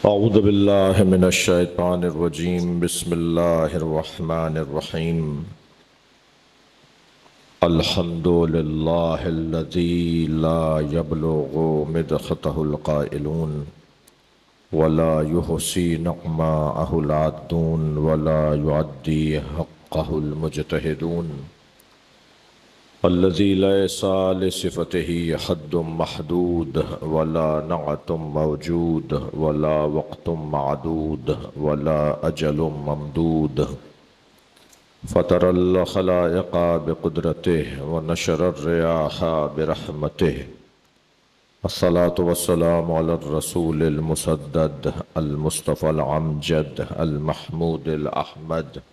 اعوذ باللہ من الشیطان الرجیم بسم اللہ الرحمن الرحیم الحمد للہ الذی لا یبلغ مدحتہ القائلون ولا یحصی نعماءہ العادون ولا یعدی حقہ المجتہدون الذي ليس لصفته حد محدود ولا نعت موجود ولا وقت معدود ولا أجل ممدود فطر الخلائق بقدرته ونشر الرياح برحمته الصلاة والسلام على الرسول المسدد المصطفى العمجد المحمود الأحمد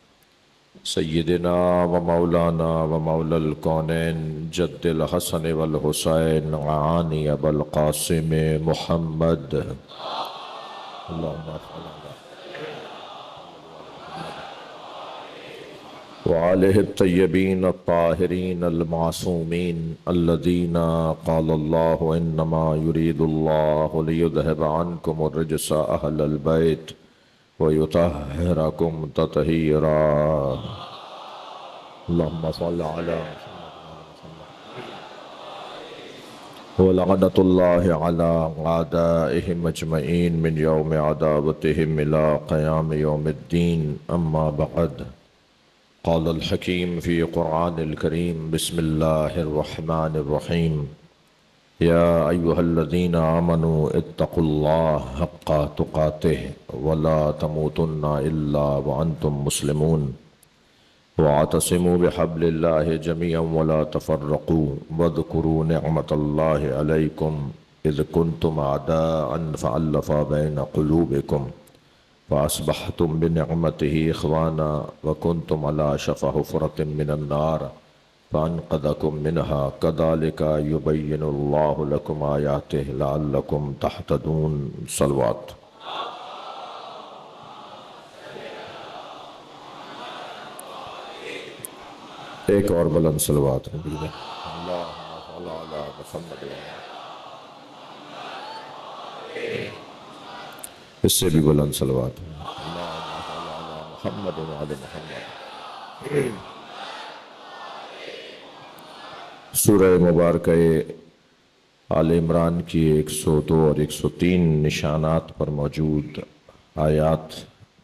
سیدنا و مولانا و مولا الکونین جد الحسن والحسین عانی ابو القاسم محمد اللہم صل وآلہ الطیبین الطاہرین المعصومین الذین قال اللہ انما یرید اللہ لیذہب عنکم الرجس اہل البیت وَيُطَهِّرَكُمْ تَطْهِيرًا اللهم صل على ولعنة الله على أعدائهم أجمعين من يوم عداوتهم إلى قيام يوم الدين أما بعد قال الحكيم في قرآن الكريم بسم الله الرحمن الرحيم يا أيها الذين آمنوا اتقوا الله حق تقاته ولا تموتن إلا وأنتم مسلمون واعتصموا بحبل الله جميعا ولا تفرقوا واذكروا نعمة الله عليكم إذ كنتم أعداء فألف بين قلوبكم فأصبحتم بنعمته إخوانا وكنتم على شفا حفرة من النار فأنقذكم منها كذلك يبين الله لكم آياته لعلكم تهتدون صلوات ایک اور بلند صلوات اللہم صل علی محمد اس سے بھی بلند صلوات اللہم صل علی محمد وعلی محمد سورہ مبارکہ آل عمران کی 102 اور 103 نشانات پر موجود آیات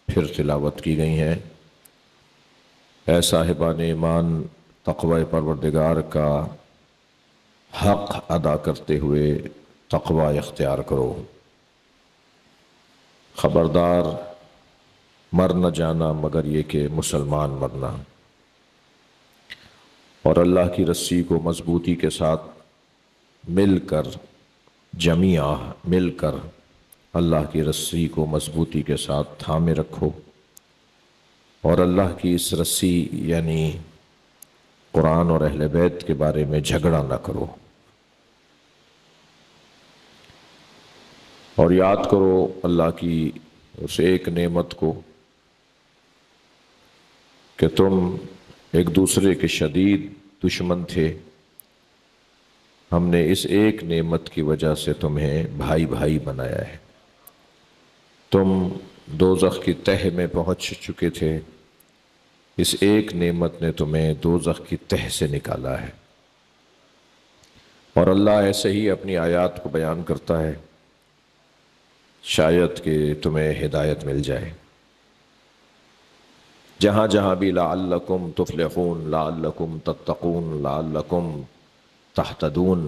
پھر تلاوت کی گئی ہیں۔ اے صاحبان ایمان، تقوی پروردگار کا حق ادا کرتے ہوئے تقوی اختیار کرو۔ خبردار، مر نہ جانا مگر یہ کہ مسلمان مرنا، اور اللہ کی رسی کو مضبوطی کے ساتھ مل کر جمیعہ مل کر اللہ کی رسی کو مضبوطی کے ساتھ تھامے رکھو، اور اللہ کی اس رسی یعنی قرآن اور اہل بیت کے بارے میں جھگڑا نہ کرو، اور یاد کرو اللہ کی اس ایک نعمت کو کہ تم ایک دوسرے کے شدید دشمن تھے، ہم نے اس ایک نعمت کی وجہ سے تمہیں بھائی بھائی بنایا ہے۔ تم دوزخ کی تہہ میں پہنچ چکے تھے، اس ایک نعمت نے تمہیں دوزخ کی تہہ سے نکالا ہے، اور اللہ ایسے ہی اپنی آیات کو بیان کرتا ہے شاید کہ تمہیں ہدایت مل جائے۔ جہاں جہاں بھی لعلکم تفلحون، لعلکم تتقون، لعلکم تہتدون،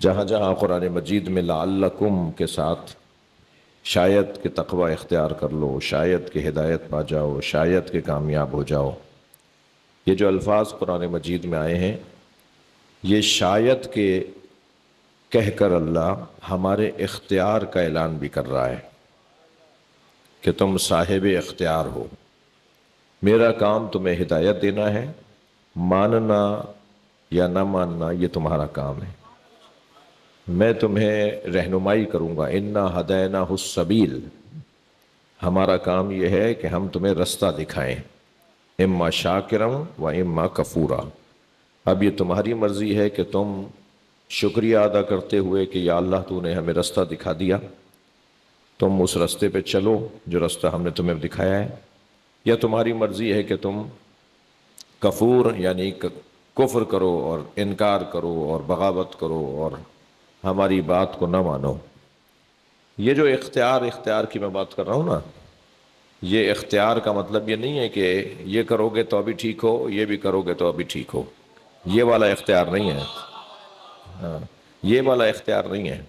جہاں جہاں قرآن مجید میں لعلکم کے ساتھ شاید کہ تقوی اختیار کر لو، شاید کہ ہدایت پا جاؤ، شاید کہ کامیاب ہو جاؤ، یہ جو الفاظ قرآن مجید میں آئے ہیں، یہ شاید کہ کہہ کر اللہ ہمارے اختیار کا اعلان بھی کر رہا ہے کہ تم صاحب اختیار ہو، میرا کام تمہیں ہدایت دینا ہے، ماننا یا نہ ماننا یہ تمہارا کام ہے، میں تمہیں رہنمائی کروں گا، انا ہدیناہ السبیل، ہمارا کام یہ ہے کہ ہم تمہیں رستہ دکھائیں، اما شاکرم و اما کفورا، اب یہ تمہاری مرضی ہے کہ تم شکریہ ادا کرتے ہوئے کہ یا اللہ تو نے ہمیں رستہ دکھا دیا، تم اس راستے پہ چلو جو راستہ ہم نے تمہیں دکھایا ہے، یا تمہاری مرضی ہے کہ تم کفور یعنی کفر کرو اور انکار کرو اور بغاوت کرو اور ہماری بات کو نہ مانو۔ یہ جو اختیار کی میں بات کر رہا ہوں نا، یہ اختیار کا مطلب یہ نہیں ہے کہ یہ کرو گے تو ابھی ٹھیک ہو، یہ بھی کرو گے تو ابھی ٹھیک ہو، یہ والا اختیار نہیں ہے۔ ہاں، یہ والا اختیار نہیں ہے۔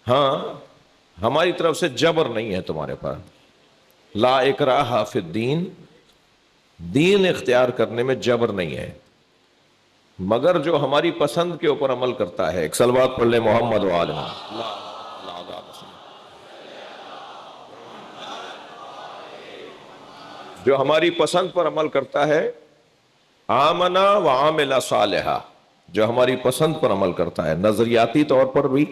ہاں، ہماری طرف سے جبر نہیں ہے تمہارے پاس، لا اکراہ فی الدین، دین اختیار کرنے میں جبر نہیں ہے، مگر جو ہماری پسند کے اوپر عمل کرتا ہے، ایک صلوات پڑھ لیں محمد و آل محمد۔ جو ہماری پسند پر عمل کرتا ہے، آمنا و عامل صالحا، جو ہماری پسند پر عمل کرتا ہے نظریاتی طور پر بھی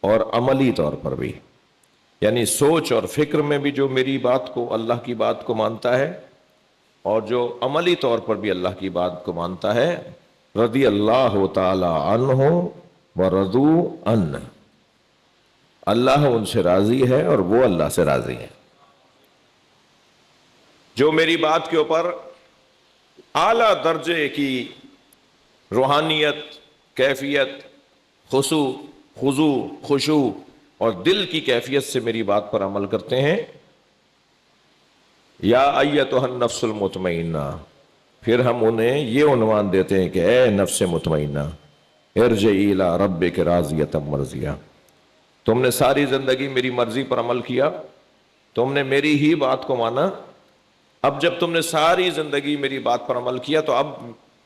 اور عملی طور پر بھی، یعنی سوچ اور فکر میں بھی جو میری بات کو، اللہ کی بات کو مانتا ہے، اور جو عملی طور پر بھی اللہ کی بات کو مانتا ہے، رضی اللہ تعالی عنہ ورضوا عنہ، اللہ ان سے راضی ہے اور وہ اللہ سے راضی ہے۔ جو میری بات کے اوپر اعلیٰ درجے کی روحانیت، کیفیت، خضوع اور دل کی کیفیت سے میری بات پر عمل کرتے ہیں، یا ایتھا النفس المطمئنہ، پھر ہم انہیں یہ عنوان دیتے ہیں کہ اے نفس مطمئنہ، ارجعی الی ربک راضیۃ مرضیہ، تم نے ساری زندگی میری مرضی پر عمل کیا، تم نے میری ہی بات کو مانا، اب جب تم نے ساری زندگی میری بات پر عمل کیا تو اب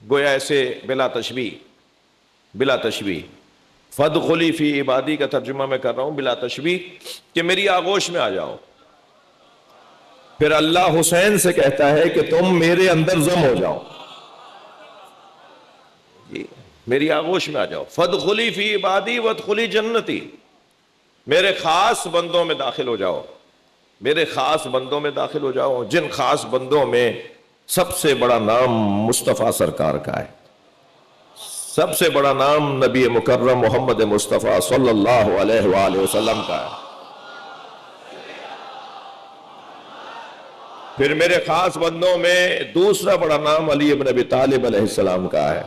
گویا ایسے بلا تشبیہ فادخلی فی عبادی کا ترجمہ میں کر رہا ہوں بلا تشبیہ، کہ میری آغوش میں آ جاؤ۔ پھر اللہ حسین سے کہتا ہے کہ تم میرے اندر ضم ہو جاؤ، میری آغوش میں آ جاؤ، فادخلی فی عبادی وادخلی جنتی، میرے خاص بندوں میں داخل ہو جاؤ، میرے خاص بندوں میں داخل ہو جاؤ، جن خاص بندوں میں سب سے بڑا نام مصطفیٰ سرکار کا ہے، سب سے بڑا نام نبی مکرم محمد مصطفیٰ صلی اللہ علیہ وآلہ وسلم کا ہے، پھر میرے خاص بندوں میں دوسرا بڑا نام علی ابن ابی طالب علیہ السلام کا ہے،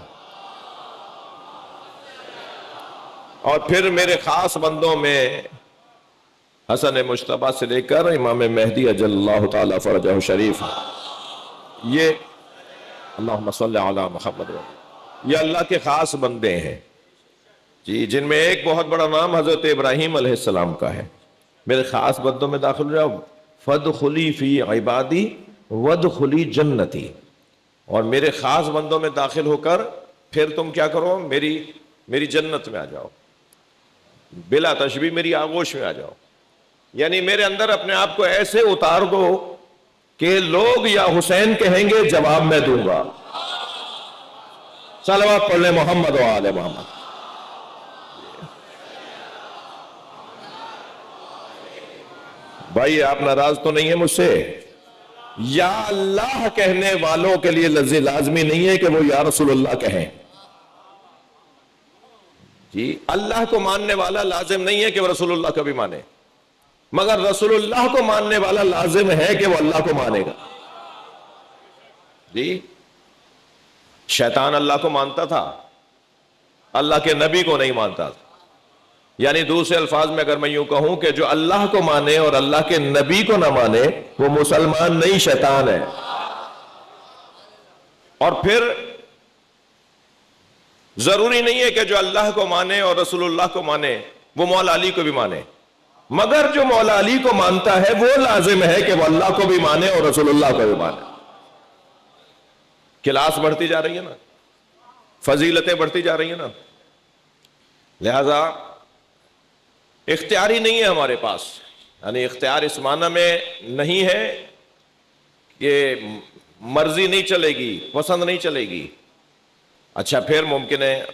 اور پھر میرے خاص بندوں میں حسن مجتبیٰ سے لے کر امام مہدی اجل اللہ تعالی فرجہ شریف، یہ اللہم صلی علی محمد، یہ اللہ کے خاص بندے ہیں جی، جن میں ایک بہت بڑا نام حضرت ابراہیم علیہ السلام کا ہے۔ میرے خاص بندوں میں داخل ہو جاؤ، فادخلی فی عبادی وادخلی جنتی، اور میرے خاص بندوں میں داخل ہو کر پھر تم کیا کرو، میری جنت میں آ جاؤ، بلا تشبیہ میری آغوش میں آ جاؤ، یعنی میرے اندر اپنے آپ کو ایسے اتار دو کہ لوگ یا حسین کہیں گے، جواب میں دوں گا۔ صلوات پڑھ لیں محمد و آل محمد۔ بھائی آپ ناراض تو نہیں ہیں مجھ سے؟ یا اللہ کہنے والوں کے لیے لازمی نہیں ہے کہ وہ یا رسول اللہ کہیں جی، اللہ کو ماننے والا لازم نہیں ہے کہ وہ رسول اللہ کا بھی مانے، مگر رسول اللہ کو ماننے والا لازم ہے کہ وہ اللہ کو مانے گا جی۔ شیطان اللہ کو مانتا تھا، اللہ کے نبی کو نہیں مانتا تھا، یعنی دوسرے الفاظ میں اگر میں یوں کہوں کہ جو اللہ کو مانے اور اللہ کے نبی کو نہ مانے وہ مسلمان نہیں، شیطان ہے۔ اور پھر ضروری نہیں ہے کہ جو اللہ کو مانے اور رسول اللہ کو مانے وہ مولا علی کو بھی مانے، مگر جو مولا علی کو مانتا ہے وہ لازم ہے کہ وہ اللہ کو بھی مانے اور رسول اللہ کو بھی مانے۔ کلاس بڑھتی جا رہی ہے نا، فضیلتیں بڑھتی جا رہی ہیں نا، لہذا اختیاری نہیں ہے ہمارے پاس، یعنی اختیار اس معنی میں نہیں ہے کہ مرضی نہیں چلے گی، پسند نہیں چلے گی۔ اچھا، پھر ممکن ہے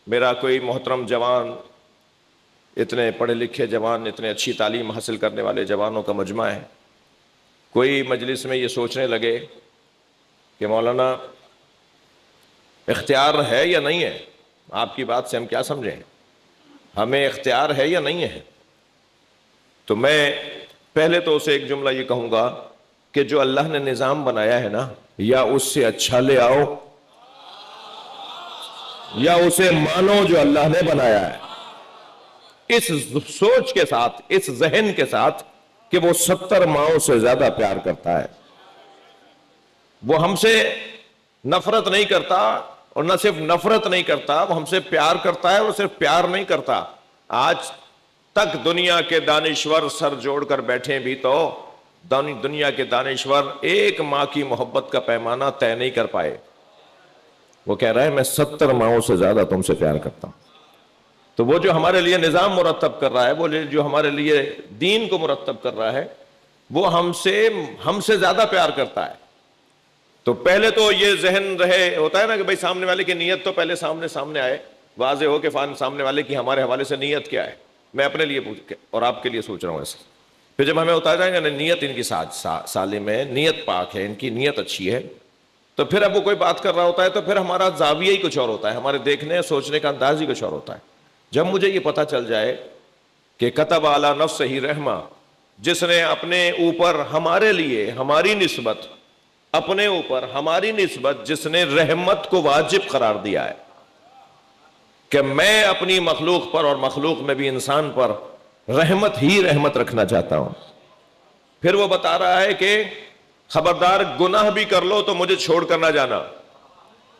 میرا کوئی محترم جوان، اتنے پڑھے لکھے جوان، اتنے اچھی تعلیم حاصل کرنے والے جوانوں کا مجمع ہے، کوئی مجلس میں یہ سوچنے لگے کہ مولانا اختیار ہے یا نہیں ہے، آپ کی بات سے ہم کیا سمجھیں، ہمیں اختیار ہے یا نہیں ہے؟ تو میں پہلے تو اسے ایک جملہ یہ کہوں گا کہ جو اللہ نے نظام بنایا ہے نا، یا اس سے اچھا لے آؤ یا اسے مانو جو اللہ نے بنایا ہے، اس سوچ کے ساتھ، اس ذہن کے ساتھ کہ وہ 70 ماؤں سے زیادہ پیار کرتا ہے، وہ ہم سے نفرت نہیں کرتا، اور نہ صرف نفرت نہیں کرتا، وہ ہم سے پیار کرتا ہے، وہ صرف پیار نہیں کرتا، آج تک دنیا کے دانشور سر جوڑ کر بیٹھے بھی تو دنیا کے دانشور ایک ماں کی محبت کا پیمانہ طے نہیں کر پائے۔ وہ کہہ رہا ہے میں 70 ماؤں سے زیادہ تم سے پیار کرتا ہوں۔ تو وہ جو ہمارے لیے نظام مرتب کر رہا ہے، وہ جو ہمارے لیے دین کو مرتب کر رہا ہے، وہ ہم سے زیادہ پیار کرتا ہے۔ تو پہلے تو یہ ذہن رہے، ہوتا ہے نا کہ بھائی سامنے والے کی نیت تو پہلے سامنے آئے، واضح ہو کہ سامنے والے کی ہمارے حوالے سے نیت کیا ہے۔ میں اپنے لیے اور آپ کے لیے سوچ رہا ہوں ایسے، پھر جب ہمیں ہوتا جائے گا نا نیت ان کی سالم ہے، نیت پاک ہے، ان کی نیت اچھی ہے، تو پھر اب وہ کوئی بات کر رہا ہوتا ہے تو پھر ہمارا زاویہ ہی کچھ اور ہوتا ہے، ہمارے دیکھنے سوچنے کا انداز ہی کچھ اور ہوتا ہے۔ جب مجھے یہ پتہ چل جائے کہ کتب علی نفسہ رحمہ، جس نے اپنے اوپر ہمارے لیے ہماری نسبت، اپنے اوپر ہماری نسبت جس نے رحمت کو واجب قرار دیا ہے کہ میں اپنی مخلوق پر اور مخلوق میں بھی انسان پر رحمت ہی رحمت رکھنا چاہتا ہوں، پھر وہ بتا رہا ہے کہ خبردار گناہ بھی کر لو تو مجھے چھوڑ کر نہ جانا،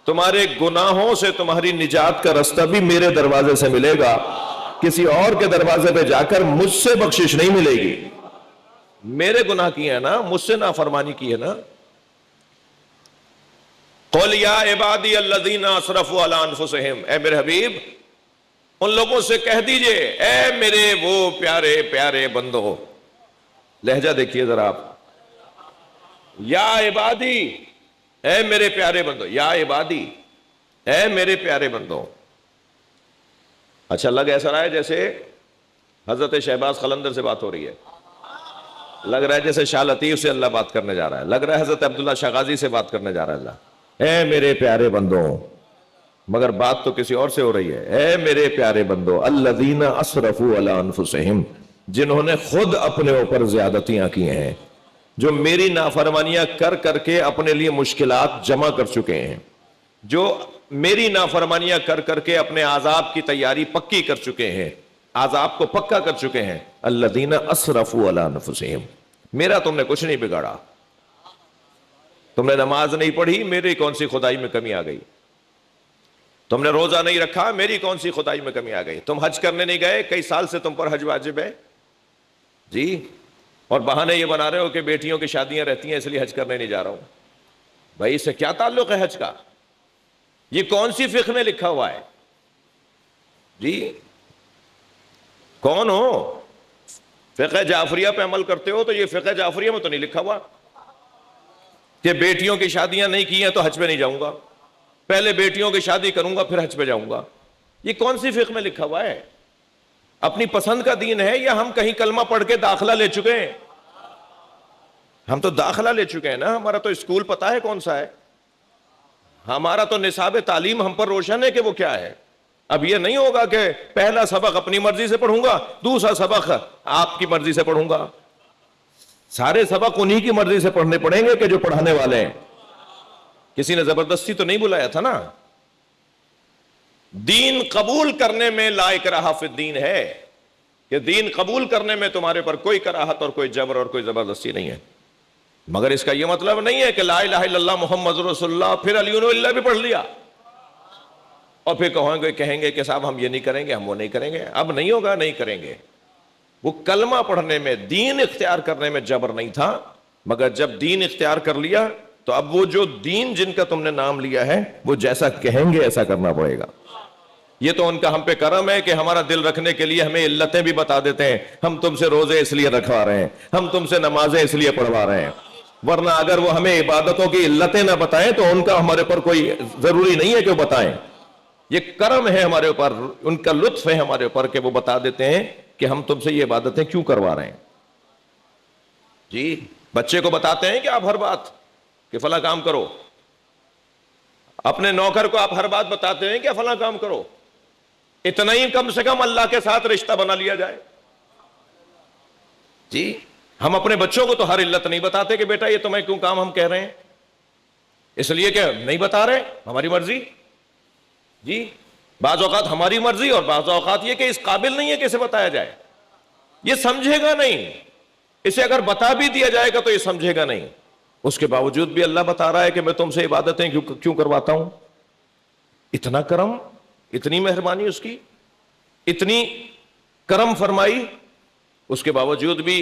تمہارے گناہوں سے تمہاری نجات کا راستہ بھی میرے دروازے سے ملے گا، کسی اور کے دروازے پہ جا کر مجھ سے بخشش نہیں ملے گی۔ میرے گناہ کی ہے نا، مجھ سے نافرمانی کی ہے نا۔ قُلْ يَا عِبَادِيَ الَّذِينَ أَسْرَفُوا عَلَىٰ أَنفُسِهِمْ، اے میرے حبیب ان لوگوں سے کہہ دیجئے، اے میرے وہ پیارے پیارے بندو، لہجہ دیکھیے ذرا آپ، یا عبادی، اے میرے پیارے بندو، یا عبادی، اے میرے پیارے بندو۔ اچھا لگ ایسا رہا ہے جیسے حضرت شہباز قلندر سے بات ہو رہی ہے، لگ رہا ہے جیسے شاہ لطیف سے اللہ بات کرنے جا رہا ہے، لگ رہا ہے حضرت عبداللہ شاہ غازی سے بات کرنے جا رہا ہے اللہ، اے میرے پیارے بندو، مگر بات تو کسی اور سے ہو رہی ہے۔ اے میرے پیارے بندو، الذین اسرفوا علی انفسہم، جنہوں نے خود اپنے اوپر زیادتیاں کی ہیں، جو میری نافرمانیاں کر کر کے اپنے لیے مشکلات جمع کر چکے ہیں، جو میری نافرمانیاں کر کر کے اپنے عذاب کی تیاری پکی کر چکے ہیں، عذاب کو پکا کر چکے ہیں۔ الذین اسرفوا علی انفسہم، میرا تم نے کچھ نہیں بگاڑا، تم نے نماز نہیں پڑھی، میری کون سی خدائی میں کمی آ گئی، تم نے روزہ نہیں رکھا، میری کون سی خدائی میں کمی آ گئی، تم حج کرنے نہیں گئے، کئی سال سے تم پر حج واجب ہے جی، اور بہانے یہ بنا رہے ہو کہ بیٹیوں کی شادیاں رہتی ہیں اس لیے حج کرنے نہیں جا رہا ہوں۔ بھائی اس سے کیا تعلق ہے حج کا؟ یہ کون سی فقہ میں لکھا ہوا ہے جی؟ کون ہو؟ فقہ جعفریہ پہ عمل کرتے ہو تو یہ فقہ جعفریہ میں تو نہیں لکھا ہوا کہ بیٹیوں کی شادیاں نہیں کی ہیں تو حج پہ نہیں جاؤں گا، پہلے بیٹیوں کی شادی کروں گا پھر حج پہ جاؤں گا۔ یہ کون سی فقہ میں لکھا ہوا ہے؟ اپنی پسند کا دین ہے یا ہم کہیں کلمہ پڑھ کے داخلہ لے چکے ہیں؟ ہم تو داخلہ لے چکے ہیں نا، ہمارا تو اسکول پتہ ہے کون سا ہے، ہمارا تو نصاب تعلیم ہم پر روشن ہے کہ وہ کیا ہے۔ اب یہ نہیں ہوگا کہ پہلا سبق اپنی مرضی سے پڑھوں گا، دوسرا سبق آپ کی مرضی سے پڑھوں گا، سارے سبق انہی کی مرضی سے پڑھنے پڑیں گے کہ جو پڑھانے والے ہیں۔ کسی نے زبردستی تو نہیں بلایا تھا نا۔ دین قبول کرنے میں لا اکراہ فی الدین ہے کہ دین قبول کرنے میں تمہارے پر کوئی کراہت اور کوئی جبر اور کوئی زبردستی نہیں ہے، مگر اس کا یہ مطلب نہیں ہے کہ لا الہ الا اللہ محمد رسول اللہ پھر علی اللہ بھی پڑھ لیا اور پھر کہیں گے کہ صاحب ہم یہ نہیں کریں گے، ہم وہ نہیں کریں گے۔ اب نہیں ہوگا، نہیں کریں گے۔ وہ کلمہ پڑھنے میں، دین اختیار کرنے میں جبر نہیں تھا، مگر جب دین اختیار کر لیا تو اب وہ جو دین جن کا تم نے نام لیا ہے وہ جیسا کہیں گے ایسا کرنا پڑے گا۔ یہ تو ان کا ہم پہ کرم ہے کہ ہمارا دل رکھنے کے لیے ہمیں علتیں بھی بتا دیتے ہیں، ہم تم سے روزے اس لیے رکھوا رہے ہیں، ہم تم سے نمازیں اس لیے پڑھوا رہے ہیں، ورنہ اگر وہ ہمیں عبادتوں کی علتیں نہ بتائیں تو ان کا ہمارے پر کوئی ضروری نہیں ہے کہ وہ بتائیں۔ یہ کرم ہے ہمارے اوپر، ان کا لطف ہے ہمارے اوپر کہ وہ بتا دیتے ہیں کہ ہم تم سے یہ عبادتیں کیوں کروا رہے ہیں جی۔ بچے کو بتاتے ہیں کہ آپ ہر بات کہ فلاں کام کرو، اپنے نوکر کو آپ ہر بات بتاتے ہیں کہ فلاں کام کرو، اتنا ہی کم سے کم اللہ کے ساتھ رشتہ بنا لیا جائے۔ جی ہم اپنے بچوں کو تو ہر علت نہیں بتاتے کہ بیٹا یہ تمہیں کیوں کام ہم کہہ رہے ہیں، اس لیے کہ نہیں بتا رہے، ہماری مرضی. جی بعض اوقات ہماری مرضی اور بعض اوقات یہ کہ اس قابل نہیں ہے کہ اسے بتایا جائے، یہ سمجھے گا نہیں، اسے اگر بتا بھی دیا جائے گا تو یہ سمجھے گا نہیں. اس کے باوجود بھی اللہ بتا رہا ہے کہ میں تم سے عبادتیں کیوں کرواتا ہوں. اتنا کرم، اتنی مہربانی اس کی، اتنی کرم فرمائی، اس کے باوجود بھی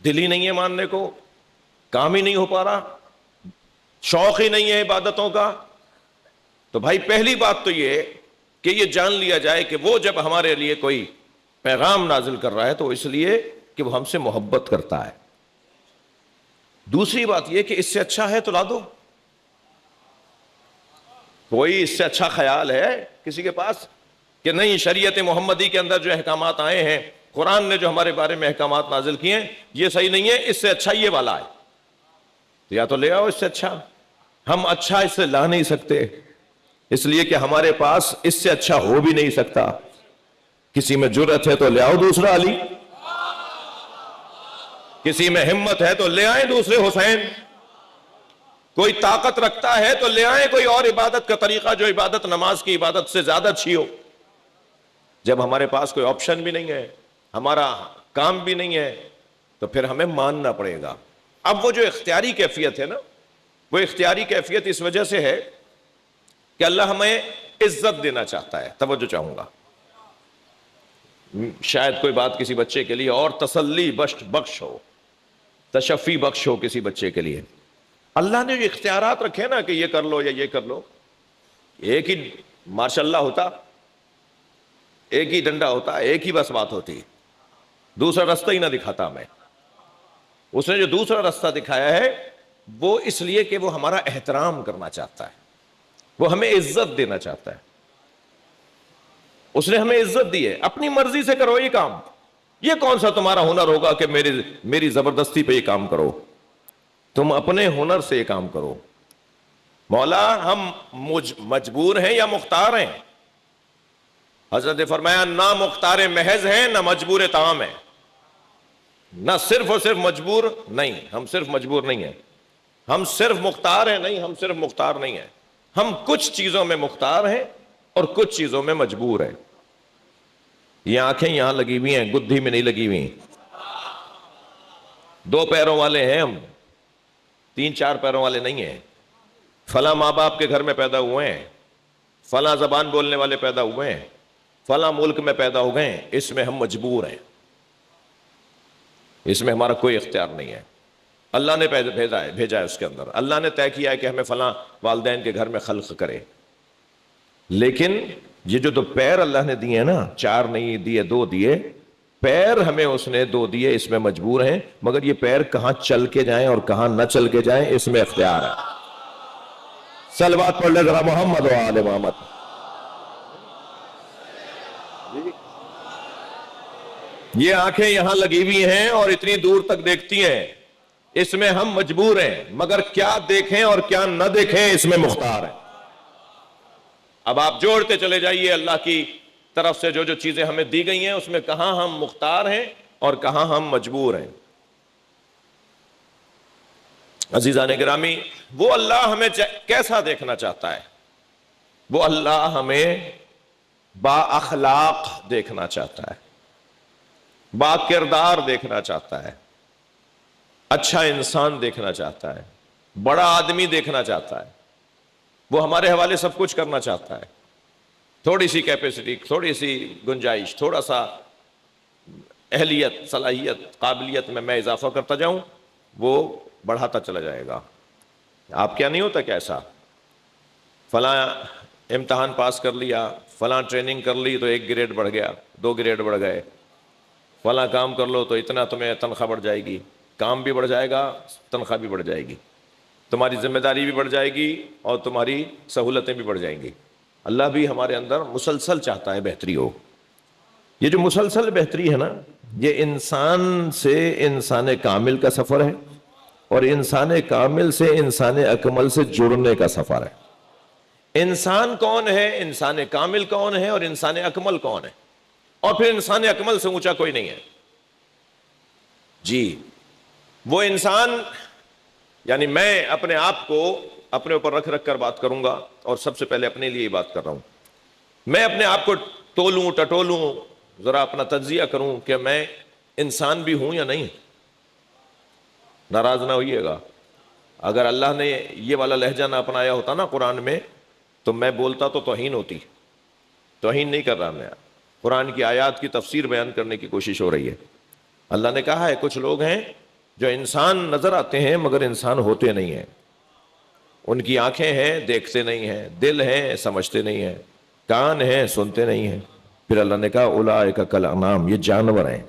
دل ہی نہیں ہے ماننے کو، کام ہی نہیں ہو پا رہا، شوق ہی نہیں ہے عبادتوں کا. تو بھائی پہلی بات تو یہ کہ یہ جان لیا جائے کہ وہ جب ہمارے لیے کوئی پیغام نازل کر رہا ہے تو اس لیے کہ وہ ہم سے محبت کرتا ہے. دوسری بات یہ کہ اس سے اچھا ہے تو لا دو. کوئی اس سے اچھا خیال ہے کسی کے پاس کہ نہیں شریعت محمدی کے اندر جو احکامات آئے ہیں، قرآن نے جو ہمارے بارے میں احکامات نازل کیے ہیں یہ صحیح نہیں ہے، اس سے اچھا یہ والا ہے، تو یا تو لے آؤ اس سے اچھا. ہم اچھا اس سے لا نہیں سکتے اس لیے کہ ہمارے پاس اس سے اچھا ہو بھی نہیں سکتا. کسی میں جرأت ہے تو لے آؤ دوسرا علی، کسی میں ہمت ہے تو لے آئیں دوسرے حسین، کوئی طاقت رکھتا ہے تو لے آئیں کوئی اور عبادت کا طریقہ جو عبادت نماز کی عبادت سے زیادہ اچھی ہو. جب ہمارے پاس کوئی آپشن بھی نہیں ہے، ہمارا کام بھی نہیں ہے، تو پھر ہمیں ماننا پڑے گا. اب وہ جو اختیاری کیفیت ہے نا، وہ اختیاری کیفیت اس وجہ سے ہے کہ اللہ ہمیں عزت دینا چاہتا ہے. توجہ چاہوں گا، شاید کوئی بات کسی بچے کے لیے اور تسلی بخش ہو، تشفی بخش ہو کسی بچے کے لیے. اللہ نے جو اختیارات رکھے نا کہ یہ کر لو یا یہ کر لو، ایک ہی ماشاء اللہ ہوتا، ایک ہی ڈنڈا ہوتا، ایک ہی بس بات ہوتی، دوسرا رستہ ہی نہ دکھاتا ہمیں. اس نے جو دوسرا رستہ دکھایا ہے وہ اس لیے کہ وہ ہمارا احترام کرنا چاہتا ہے، وہ ہمیں عزت دینا چاہتا ہے. اس نے ہمیں عزت دی ہے، اپنی مرضی سے کرو یہ کام. یہ کون سا تمہارا ہنر ہوگا کہ میری زبردستی پہ یہ کام کرو؟ تم اپنے ہنر سے یہ کام کرو. مولا ہم مجبور ہیں یا مختار ہیں؟ حضرت نے فرمایا نہ مختار محض ہیں نہ مجبور تام ہیں، نہ صرف اور صرف مجبور نہیں، ہم صرف مجبور نہیں ہیں، ہم صرف مختار ہیں نہیں، ہم صرف مختار نہیں ہیں، ہم کچھ چیزوں میں مختار ہیں اور کچھ چیزوں میں مجبور ہیں. یہ آنکھیں یہاں لگی ہوئی ہیں، گدھی میں نہیں لگی ہوئی. 2 پیروں والے ہیں ہم، 3-4 پیروں والے نہیں ہیں. فلاں ماں باپ کے گھر میں پیدا ہوئے ہیں، فلاں زبان بولنے والے پیدا ہوئے ہیں، فلاں ملک میں پیدا ہو گئے ہیں، اس میں ہم مجبور ہیں، اس میں ہمارا کوئی اختیار نہیں ہے. اللہ نے بھیجا ہے اس کے اندر، اللہ نے طے کیا ہے کہ ہمیں فلاں والدین کے گھر میں خلق کرے. لیکن یہ جو 2 پیر اللہ نے دیے ہیں نا، 4 نہیں دیے، 2 دیے پیر ہمیں اس نے 2 دیے، اس میں مجبور ہیں، مگر یہ پیر کہاں چل کے جائیں اور کہاں نہ چل کے جائیں اس میں اختیار ہے. صلوات پڑھ لے ذرا محمد و آل محمد. یہ آنکھیں یہاں لگی ہوئی ہیں اور اتنی دور تک دیکھتی ہیں، اس میں ہم مجبور ہیں، مگر کیا دیکھیں اور کیا نہ دیکھیں اس میں مختار ہیں. اب آپ جوڑتے چلے جائیے اللہ کی طرف سے جو جو چیزیں ہمیں دی گئی ہیں اس میں کہاں ہم مختار ہیں اور کہاں ہم مجبور ہیں. عزیزان گرامی، وہ اللہ ہمیں کیسا دیکھنا چاہتا ہے؟ وہ اللہ ہمیں با اخلاق دیکھنا چاہتا ہے، با کردار دیکھنا چاہتا ہے، اچھا انسان دیکھنا چاہتا ہے، بڑا آدمی دیکھنا چاہتا ہے. وہ ہمارے حوالے سب کچھ کرنا چاہتا ہے. تھوڑی سی کیپیسٹی، تھوڑی سی گنجائش، تھوڑا سا اہلیت، صلاحیت، قابلیت میں اضافہ کرتا جاؤں، وہ بڑھاتا چلا جائے گا. آپ کیا نہیں ہوتا کیسا؟ فلاں امتحان پاس کر لیا، فلاں ٹریننگ کر لی تو 1 گریڈ بڑھ گیا، 2 گریڈ بڑھ گئے، فلاں کام کر لو تو اتنا تمہیں تنخواہ بڑھ جائے گی. کام بھی بڑھ جائے گا، تنخواہ بھی بڑھ جائے گی، تمہاری ذمہ داری بھی بڑھ جائے گی اور تمہاری سہولتیں بھی بڑھ جائیں گی. اللہ بھی ہمارے اندر مسلسل چاہتا ہے بہتری ہو. یہ جو مسلسل بہتری ہے نا، یہ انسان سے انسان کامل کا سفر ہے اور انسان کامل سے انسان اکمل سے جڑنے کا سفر ہے. انسان کون ہے، انسان کامل کون ہے اور انسان اکمل کون ہے، اور پھر انسان اکمل سے اونچا کوئی نہیں ہے. جی وہ انسان، یعنی میں اپنے آپ کو اپنے اوپر رکھ رکھ کر بات کروں گا، اور سب سے پہلے اپنے لیے ہی بات کر رہا ہوں. میں اپنے آپ کو تولوں ٹٹولوں، ذرا اپنا تجزیہ کروں کہ میں انسان بھی ہوں یا نہیں. ناراض نہ ہوئیے گا، اگر اللہ نے یہ والا لہجہ نہ اپنایا ہوتا نا قرآن میں، تو میں بولتا تو توہین ہوتی. توہین نہیں کر رہا میں، قرآن کی آیات کی تفسیر بیان کرنے کی کوشش ہو رہی ہے. اللہ نے کہا ہے کچھ لوگ ہیں جو انسان نظر آتے ہیں مگر انسان ہوتے نہیں ہیں. ان کی آنکھیں ہیں دیکھتے نہیں ہیں، دل ہیں سمجھتے نہیں ہیں، کان ہیں سنتے نہیں ہیں. پھر اللہ نے کہا اولئک کالانعام، یہ جانور ہیں.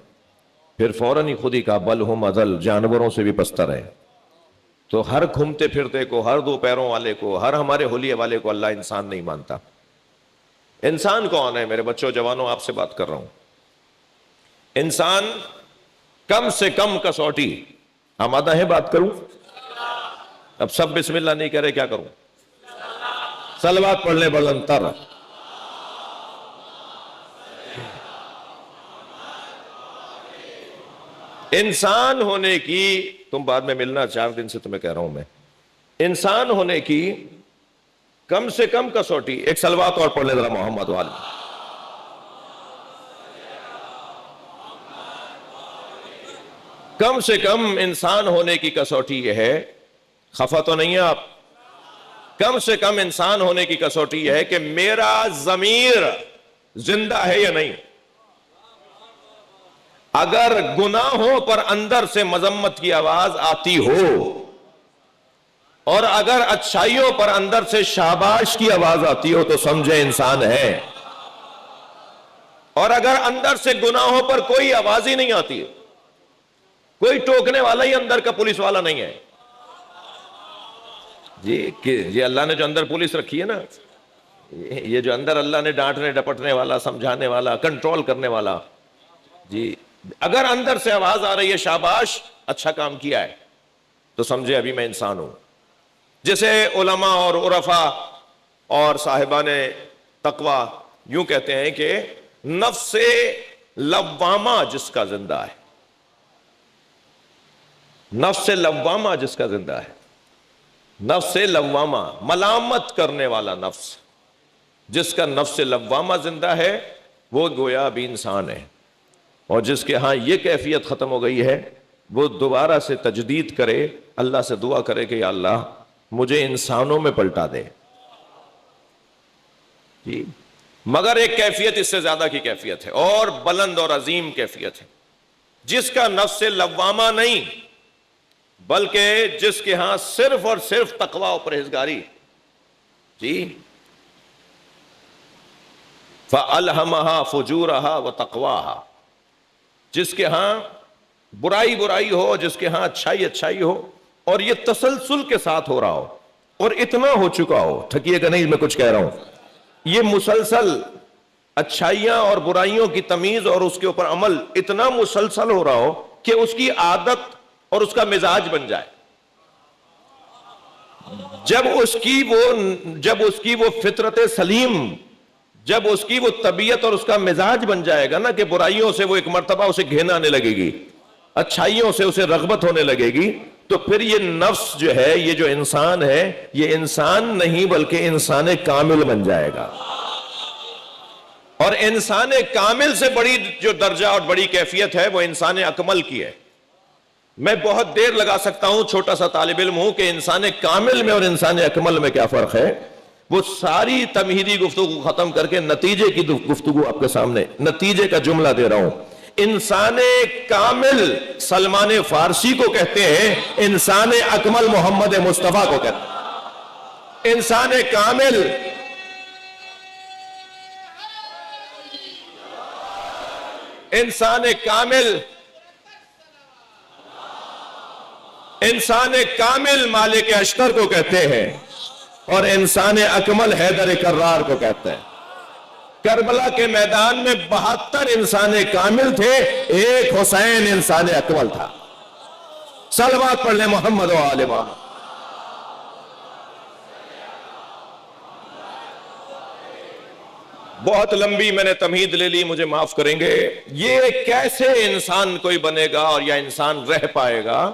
پھر فوراً ہی خود ہی کہا بل ہم اضل، جانوروں سے بھی پستر ہے. تو ہر گھومتے پھرتے کو، ہر دو پیروں والے کو، ہر ہمارے حلیے والے کو اللہ انسان نہیں مانتا. انسان کون ہے؟ میرے بچوں جوانوں آپ سے بات کر رہا ہوں. انسان کم سے کم کسوٹی، آمادہ ہے بات کروں؟ اب سب بسم اللہ نہیں کہہ رہے، کیا کروں؟ صلوات پڑھ لیں بلند تر. انسان ہونے کی، تم بعد میں ملنا، 4 دن سے تمہیں کہہ رہا ہوں میں، انسان ہونے کی کم سے کم کسوٹی، ایک صلوات اور پڑھ لیں ذرا محمد والے. کم سے کم انسان ہونے کی کسوٹی یہ ہے، خفا تو نہیں ہے آپ؟ کم سے کم انسان ہونے کی کسوٹی یہ ہے کہ میرا ضمیر زندہ ہے یا نہیں. اگر گناہوں پر اندر سے مذمت کی آواز آتی ہو، اور اگر اچھائیوں پر اندر سے شاباش کی آواز آتی ہو، تو سمجھے انسان ہے. اور اگر اندر سے گناہوں پر کوئی آواز ہی نہیں آتی، کوئی ٹوکنے والا ہی اندر کا پولیس والا نہیں ہے. جی کہ یہ اللہ نے جو اندر پولیس رکھی ہے نا، یہ جو اندر اللہ نے ڈانٹنے ڈپٹنے والا، سمجھانے والا، کنٹرول کرنے والا، جی اگر اندر سے آواز آ رہی ہے شاباش اچھا کام کیا ہے، تو سمجھے ابھی میں انسان ہوں. جیسے علماء اور عرفاء اور صاحبان تقوی یوں کہتے ہیں کہ نفس لوامہ جس کا زندہ ہے، نفس لوامہ جس کا زندہ ہے، نفس لوامہ ملامت کرنے والا نفس، جس کا نفس لوامہ زندہ ہے وہ گویا بھی انسان ہے. اور جس کے ہاں یہ کیفیت ختم ہو گئی ہے، وہ دوبارہ سے تجدید کرے، اللہ سے دعا کرے کہ یا اللہ مجھے انسانوں میں پلٹا دے. جی مگر ایک کیفیت اس سے زیادہ کی کیفیت ہے، اور بلند اور عظیم کیفیت ہے، جس کا نفس لوامہ نہیں، بلکہ جس کے ہاں صرف اور صرف تقوی و پرہیزگاری. جی فَأَلْهَمَهَا فُجُورَهَا وَتَقْوَاهَا، جس کے ہاں برائی برائی ہو، جس کے ہاں اچھائی اچھائی ہو، اور یہ تسلسل کے ساتھ ہو رہا ہو، اور اتنا ہو چکا ہو، ٹھکیے کہ نہیں میں کچھ کہہ رہا ہوں، یہ مسلسل اچھائیاں اور برائیوں کی تمیز اور اس کے اوپر عمل اتنا مسلسل ہو رہا ہو کہ اس کی عادت اور اس کا مزاج بن جائے. جب اس کی وہ فطرت سلیم، جب اس کی وہ طبیعت اور اس کا مزاج بن جائے گا نا کہ برائیوں سے وہ ایک مرتبہ اسے گھن آنے لگے گی، اچھائیوں سے اسے رغبت ہونے لگے گی، تو پھر یہ نفس جو ہے، یہ جو انسان ہے، یہ انسان نہیں بلکہ انسان کامل بن جائے گا. اور انسان کامل سے بڑی جو درجہ اور بڑی کیفیت ہے وہ انسان اکمل کی ہے. میں بہت دیر لگا سکتا ہوں، چھوٹا سا طالب علم ہوں، کہ انسان کامل میں اور انسان اکمل میں کیا فرق ہے. وہ ساری تمہیدی گفتگو ختم کر کے نتیجے کی گفتگو آپ کے سامنے، نتیجے کا جملہ دے رہا ہوں. انسان کامل سلمان فارسی کو کہتے ہیں، انسان اکمل محمد مصطفیٰ کو کہتے ہیں. انسان کامل انسان کامل مالک اشتر کو کہتے ہیں، اور انسان اکمل حیدر کرار کو کہتے ہیں. کربلا کے میدان میں 72 انسان کامل تھے، ایک حسین انسان اکمل تھا. صلوات پڑھ لیں محمد و آل محمد. بہت لمبی میں نے تمہید لے لی، مجھے معاف کریں گے. یہ کیسے انسان کوئی بنے گا اور یا انسان رہ پائے گا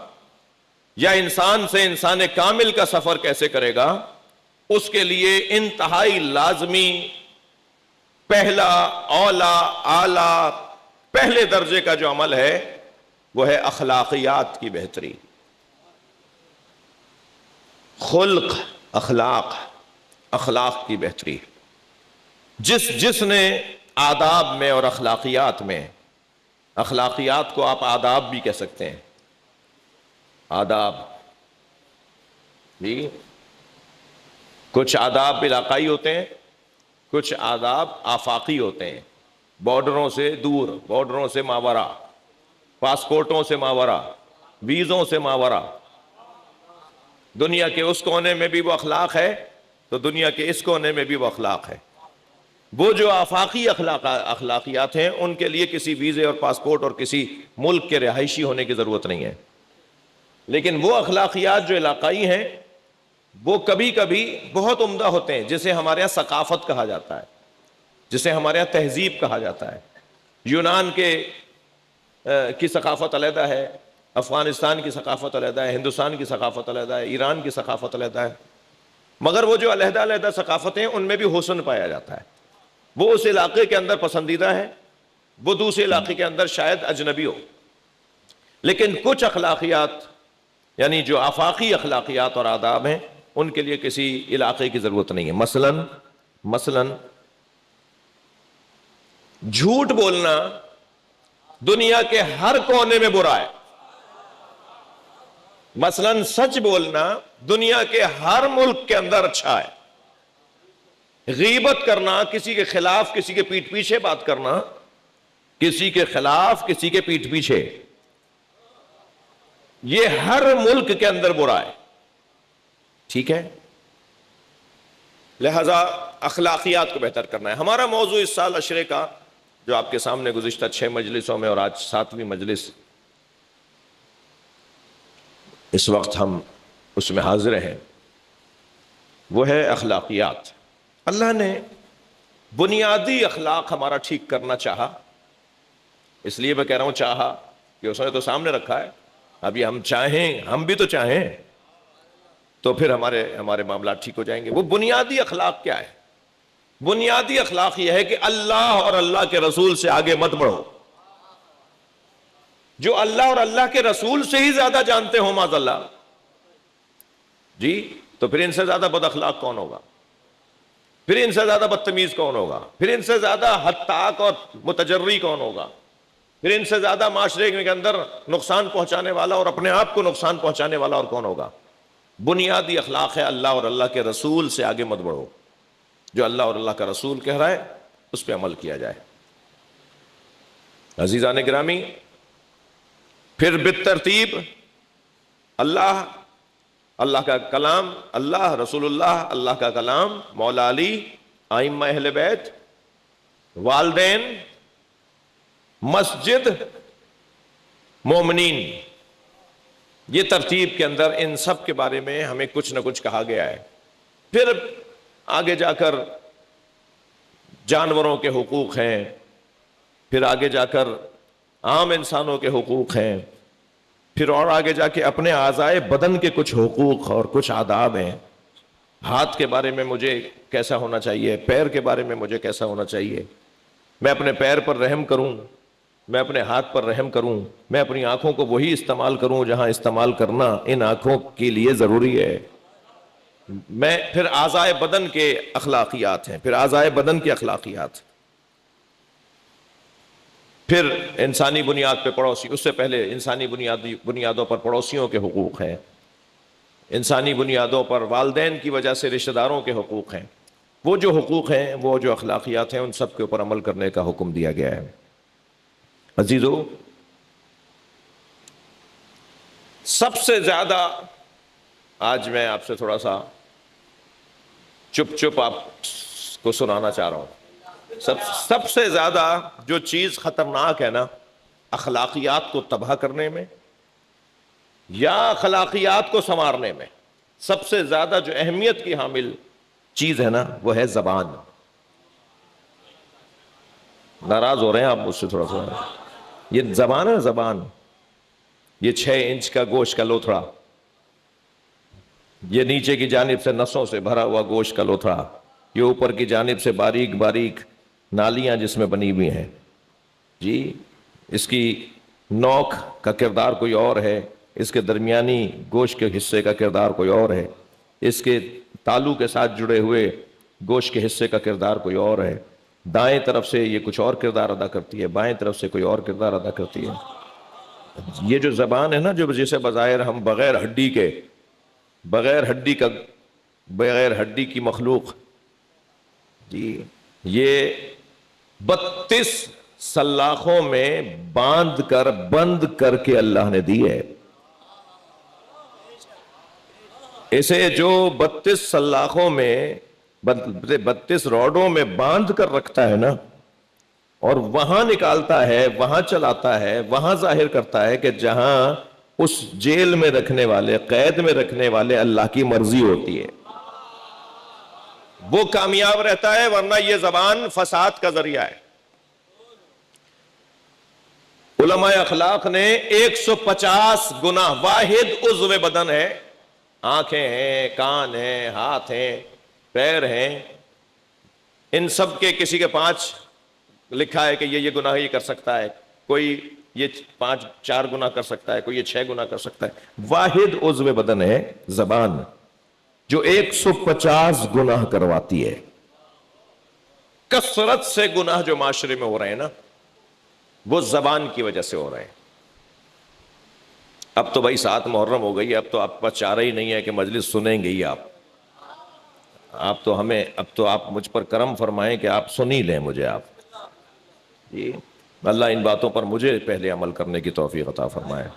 یا انسان سے انسان کامل کا سفر کیسے کرے گا، اس کے لیے انتہائی لازمی پہلا اولا اعلی پہلے درجے کا جو عمل ہے وہ ہے اخلاقیات کی بہتری. خلق، اخلاق کی بہتری. جس نے آداب میں اور اخلاقیات میں، اخلاقیات کو آپ آداب بھی کہہ سکتے ہیں، آداب جی، کچھ آداب علاقائی ہوتے ہیں، کچھ آداب آفاقی ہوتے ہیں، بارڈروں سے دور، بارڈروں سے ماورا، پاسپورٹوں سے ماورا، ویزوں سے ماورا. دنیا کے اس کونے میں بھی وہ اخلاق ہے تو دنیا کے اس کونے میں بھی وہ اخلاق ہے. وہ جو آفاقی اخلاقیات ہیں ان کے لیے کسی ویزے اور پاسپورٹ اور کسی ملک کے رہائشی ہونے کی ضرورت نہیں ہے. لیکن وہ اخلاقیات جو علاقائی ہیں وہ کبھی کبھی بہت عمدہ ہوتے ہیں، جسے ہمارے یہاں ثقافت کہا جاتا ہے، جسے ہمارے یہاں تہذیب کہا جاتا ہے. یونان کی ثقافت علیحدہ ہے، افغانستان کی ثقافت علیحدہ ہے، ہندوستان کی ثقافت علیحدہ ہے، ایران کی ثقافت علیحدہ ہے. مگر وہ جو علیحدہ علیحدہ ثقافتیں ان میں بھی حسن پایا جاتا ہے. وہ اس علاقے کے اندر پسندیدہ ہے، وہ دوسرے علاقے کے اندر شاید اجنبی ہو. لیکن کچھ اخلاقیات یعنی جو آفاقی اخلاقیات اور آداب ہیں ان کے لیے کسی علاقے کی ضرورت نہیں ہے. مثلاً جھوٹ بولنا دنیا کے ہر کونے میں برا ہے. مثلاً سچ بولنا دنیا کے ہر ملک کے اندر اچھا ہے. غیبت کرنا، کسی کے خلاف کسی کے پیٹھ پیچھے بات کرنا، کسی کے خلاف کسی کے پیٹھ پیچھے، یہ ہر ملک کے اندر برا ہے. ٹھیک ہے، لہذا اخلاقیات کو بہتر کرنا ہے. ہمارا موضوع اس سال عشرے کا جو آپ کے سامنے گزشتہ 6 مجلسوں میں اور آج 7ویں مجلس اس وقت ہم اس میں حاضر ہیں، وہ ہے اخلاقیات. اللہ نے بنیادی اخلاق ہمارا ٹھیک کرنا چاہا، اس لیے میں کہہ رہا ہوں چاہا کہ اس نے تو سامنے رکھا ہے. ابھی ہم چاہیں، ہم بھی تو چاہیں تو پھر ہمارے معاملات ٹھیک ہو جائیں گے. وہ بنیادی اخلاق کیا ہے؟ بنیادی اخلاق یہ ہے کہ اللہ اور اللہ کے رسول سے آگے مت بڑھو. جو اللہ اور اللہ کے رسول سے ہی زیادہ جانتے ہو معاذ اللہ جی، تو پھر ان سے زیادہ بد اخلاق کون ہوگا؟ پھر ان سے زیادہ بدتمیز کون ہوگا؟ پھر ان سے زیادہ ہتاک اور متجری کون ہوگا؟ پھر ان سے زیادہ معاشرے کے اندر نقصان پہنچانے والا اور اپنے آپ کو نقصان پہنچانے والا اور کون ہوگا؟ بنیادی اخلاق ہے اللہ اور اللہ کے رسول سے آگے مت بڑھو. جو اللہ اور اللہ کا رسول کہہ رہا ہے اس پہ عمل کیا جائے. عزیزان گرامی، پھر بالترتیب اللہ کا کلام، اللہ، رسول اللہ، اللہ کا کلام، مولا علی، ائمہ اہل بیت، والدین، مسجد، مومنین، یہ ترتیب کے اندر ان سب کے بارے میں ہمیں کچھ نہ کچھ کہا گیا ہے. پھر آگے جا کر جانوروں کے حقوق ہیں، پھر آگے جا کر عام انسانوں کے حقوق ہیں، پھر اور آگے جا کے اپنے اعضائے بدن کے کچھ حقوق اور کچھ آداب ہیں. ہاتھ کے بارے میں مجھے کیسا ہونا چاہیے، پیر کے بارے میں مجھے کیسا ہونا چاہیے، میں اپنے پیر پر رحم کروں، میں اپنے ہاتھ پر رحم کروں، میں اپنی آنکھوں کو وہی استعمال کروں جہاں استعمال کرنا ان آنکھوں کے لیے ضروری ہے. میں پھر اعضائے بدن کے اخلاقیات ہیں، پھر اعضائے بدن کی اخلاقیات، پھر انسانی بنیاد پہ پڑوسی، اس سے پہلے انسانی بنیادوں پر پڑوسیوں کے حقوق ہیں، انسانی بنیادوں پر والدین کی وجہ سے رشتہ داروں کے حقوق ہیں. وہ جو حقوق ہیں، وہ جو اخلاقیات ہیں، ان سب کے اوپر عمل کرنے کا حکم دیا گیا ہے. عزیزو، سب سے زیادہ آج میں آپ سے تھوڑا سا چپ آپ کو سنانا چاہ رہا ہوں. سب سے زیادہ جو چیز خطرناک ہے نا اخلاقیات کو تباہ کرنے میں یا اخلاقیات کو سنوارنے میں، سب سے زیادہ جو اہمیت کی حامل چیز ہے نا وہ ہے زبان. ناراض ہو رہے ہیں آپ مجھ سے تھوڑا سا؟ یہ زبان ہے زبان، یہ 6 انچ کا گوشت کا لوتھڑا، یہ نیچے کی جانب سے نسوں سے بھرا ہوا گوشت کا لوتھڑا، یہ اوپر کی جانب سے باریک باریک نالیاں جس میں بنی ہوئی ہیں جی، اس کی نوک کا کردار کوئی اور ہے، اس کے درمیانی گوشت کے حصے کا کردار کوئی اور ہے، اس کے تالو کے ساتھ جڑے ہوئے گوشت کے حصے کا کردار کوئی اور ہے، دائیں طرف سے یہ کچھ اور کردار ادا کرتی ہے، بائیں طرف سے کوئی اور کردار ادا کرتی ہے۔ یہ جو زبان ہے نا، جو جسے بظاہر ہم بغیر ہڈی کے، بغیر ہڈی کی مخلوق جی، یہ 32 سلاخوں میں باندھ کر بند کر کے اللہ نے دی ہے اسے، جو 32 سلاخوں میں 32 روڈوں میں باندھ کر رکھتا ہے نا، اور وہاں نکالتا ہے، وہاں چلاتا ہے، وہاں ظاہر کرتا ہے کہ جہاں اس جیل میں رکھنے والے، قید میں رکھنے والے اللہ کی مرضی ہوتی ہے، وہ کامیاب رہتا ہے، ورنہ یہ زبان فساد کا ذریعہ ہے۔ علماء اخلاق نے 150 گناہ، واحد عضو بدن ہے، آنکھیں ہیں، کان ہیں، ہاتھ ہیں، پیر ہیں، ان سب کے کسی کے 5 لکھا ہے کہ یہ گناہ یہ کر سکتا ہے، کوئی یہ 4 گناہ کر سکتا ہے، کوئی یہ 6 گناہ کر سکتا ہے۔ واحد عضو بدن ہے زبان، جو 150 گناہ کرواتی ہے۔ کثرت سے گناہ جو معاشرے میں ہو رہے ہیں نا، وہ زبان کی وجہ سے ہو رہے ہیں۔ اب تو بھائی 7 محرم ہو گئی، اب تو آپ پاس چارہ ہی نہیں ہے کہ مجلس سنیں گے ہی آپ تو ہمیں، اب تو آپ مجھ پر کرم فرمائیں کہ آپ سن ہی لیں مجھے آپ جی۔ اللہ ان باتوں پر مجھے پہلے عمل کرنے کی توفیق عطا فرمائے۔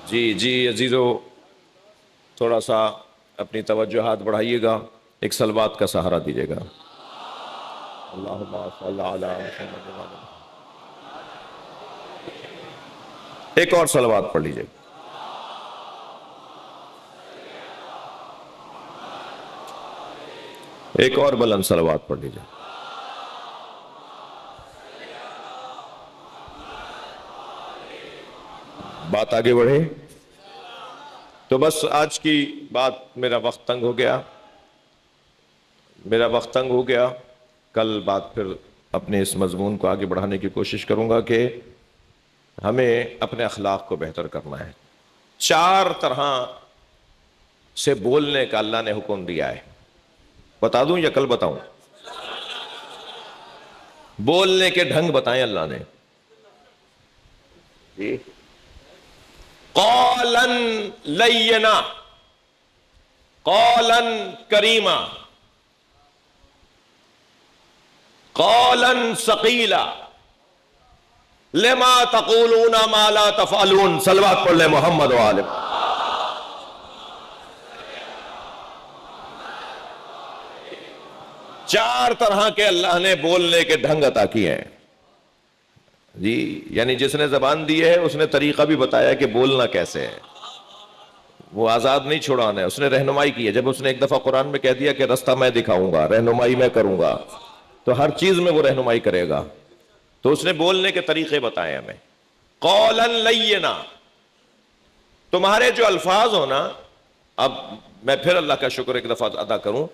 جی عزیزو، تھوڑا سا اپنی توجہات بڑھائیے گا، ایک صلوات کا سہارا دیجیے گا۔ اللہم صلی علی محمد و علی۔ ایک اور صلوات پڑھ لیجیے گا۔ ایک اور بلند صلوات پڑھ لیجیے۔ بات آگے بڑھے تو بس آج کی بات، میرا وقت تنگ ہو گیا، کل بات پھر اپنے اس مضمون کو آگے بڑھانے کی کوشش کروں گا کہ ہمیں اپنے اخلاق کو بہتر کرنا ہے۔ 4 طرح سے بولنے کا اللہ نے حکم دیا ہے، بتا دوں یا کل بتاؤں؟ بولنے کے ڈھنگ بتائیں اللہ نے جی۔ قولا لینا، قولا کریما، قولا ثقیلا، لما تقولون ما لا تفعلون۔ صلوات پڑھ لیں محمد و آلہ۔ 4 طرح کے اللہ نے بولنے کے ڈھنگ عطا کیے ہیں جی، یعنی جس نے زبان دی ہے اس نے طریقہ بھی بتایا کہ بولنا کیسے ہے، وہ آزاد نہیں چھڑانا ہے، اس نے رہنمائی کی ہے۔ جب اس نے ایک دفعہ قرآن میں کہہ دیا کہ رستہ میں دکھاؤں گا، رہنمائی میں کروں گا، تو ہر چیز میں وہ رہنمائی کرے گا، تو اس نے بولنے کے طریقے بتائے ہمیں۔ قولا لینا، تمہارے جو الفاظ ہو نا، اب میں پھر اللہ کا شکر ایک دفعہ ادا کروں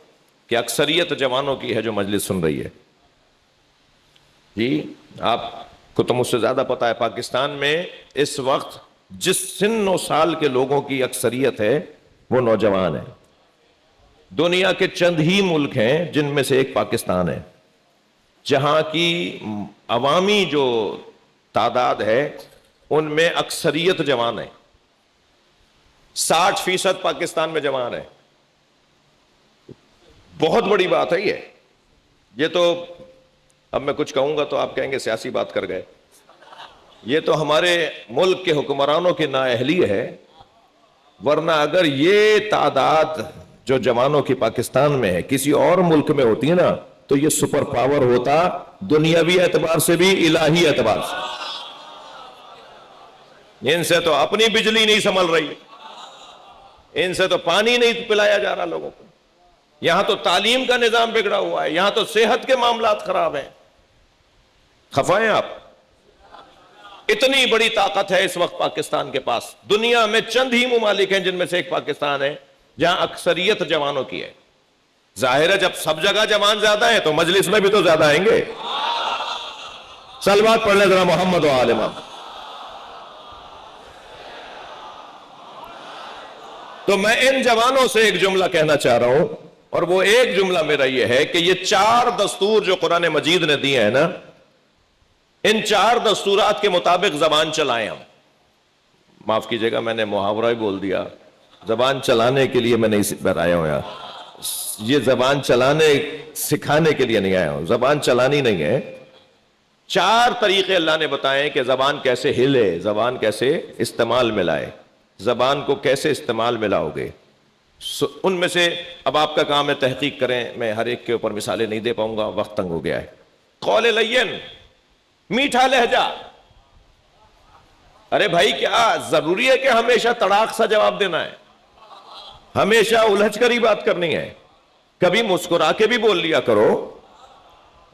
کہ اکثریت جوانوں کی ہے جو مجلس سن رہی ہے جی۔ آپ کو تو مجھ سے زیادہ پتا ہے، پاکستان میں اس وقت جس سن و سال کے لوگوں کی اکثریت ہے وہ نوجوان ہیں۔ دنیا کے چند ہی ملک ہیں جن میں سے ایک پاکستان ہے جہاں کی عوامی جو تعداد ہے ان میں اکثریت جوان ہے، 60% پاکستان میں جوان ہے۔ بہت بڑی بات ہے یہ تو اب میں کچھ کہوں گا تو آپ کہیں گے سیاسی بات کر گئے، یہ تو ہمارے ملک کے حکمرانوں کی نااہلی ہے، ورنہ اگر یہ تعداد جو جوانوں کی پاکستان میں ہے کسی اور ملک میں ہوتی ہے نا تو یہ سپر پاور ہوتا، دنیاوی اعتبار سے بھی الہی اعتبار سے۔ ان سے تو اپنی بجلی نہیں سنبھل رہی، ان سے تو پانی نہیں پلایا جا رہا لوگوں کو، یہاں تو تعلیم کا نظام بگڑا ہوا ہے، یہاں تو صحت کے معاملات خراب ہیں. خفا ہیں آپ؟ اتنی بڑی طاقت ہے اس وقت پاکستان کے پاس. دنیا میں چند ہی ممالک ہیں جن میں سے ایک پاکستان ہے جہاں اکثریت جوانوں کی ہے. ظاہر ہے جب سب جگہ جوان زیادہ ہیں تو مجلس میں بھی تو زیادہ آئیں گے. صلوات پڑھ لیں ذرا محمد و آل محمد. تو میں ان جوانوں سے ایک جملہ کہنا چاہ رہا ہوں، اور وہ ایک جملہ میرا یہ ہے کہ یہ 4 دستور جو قرآن مجید نے دیے ہیں نا، ان 4 دستورات کے مطابق زبان چلائیں ہم. معاف کیجئے گا میں نے محاورہ ہی بول دیا، زبان چلانے کے لیے میں نے اس پر آیا ہوں یار. یہ زبان چلانے سکھانے کے لیے نہیں آیا ہوں، زبان چلانی نہیں ہے. 4 طریقے اللہ نے بتائے کہ زبان کیسے ہلے، زبان کیسے استعمال میں لائے، زبان کو کیسے استعمال میں لاؤ گے. ان میں سے اب آپ کا کام ہے تحقیق کریں، میں ہر ایک کے اوپر مثالیں نہیں دے پاؤں گا، وقت تنگ ہو گیا ہے. قول لین، میٹھا لہجہ. ارے بھائی کیا ضروری ہے کہ ہمیشہ تڑاک سا جواب دینا ہے؟ ہمیشہ الجھ کر ہی بات کرنی ہے؟ کبھی مسکرا کے بھی بول لیا کرو.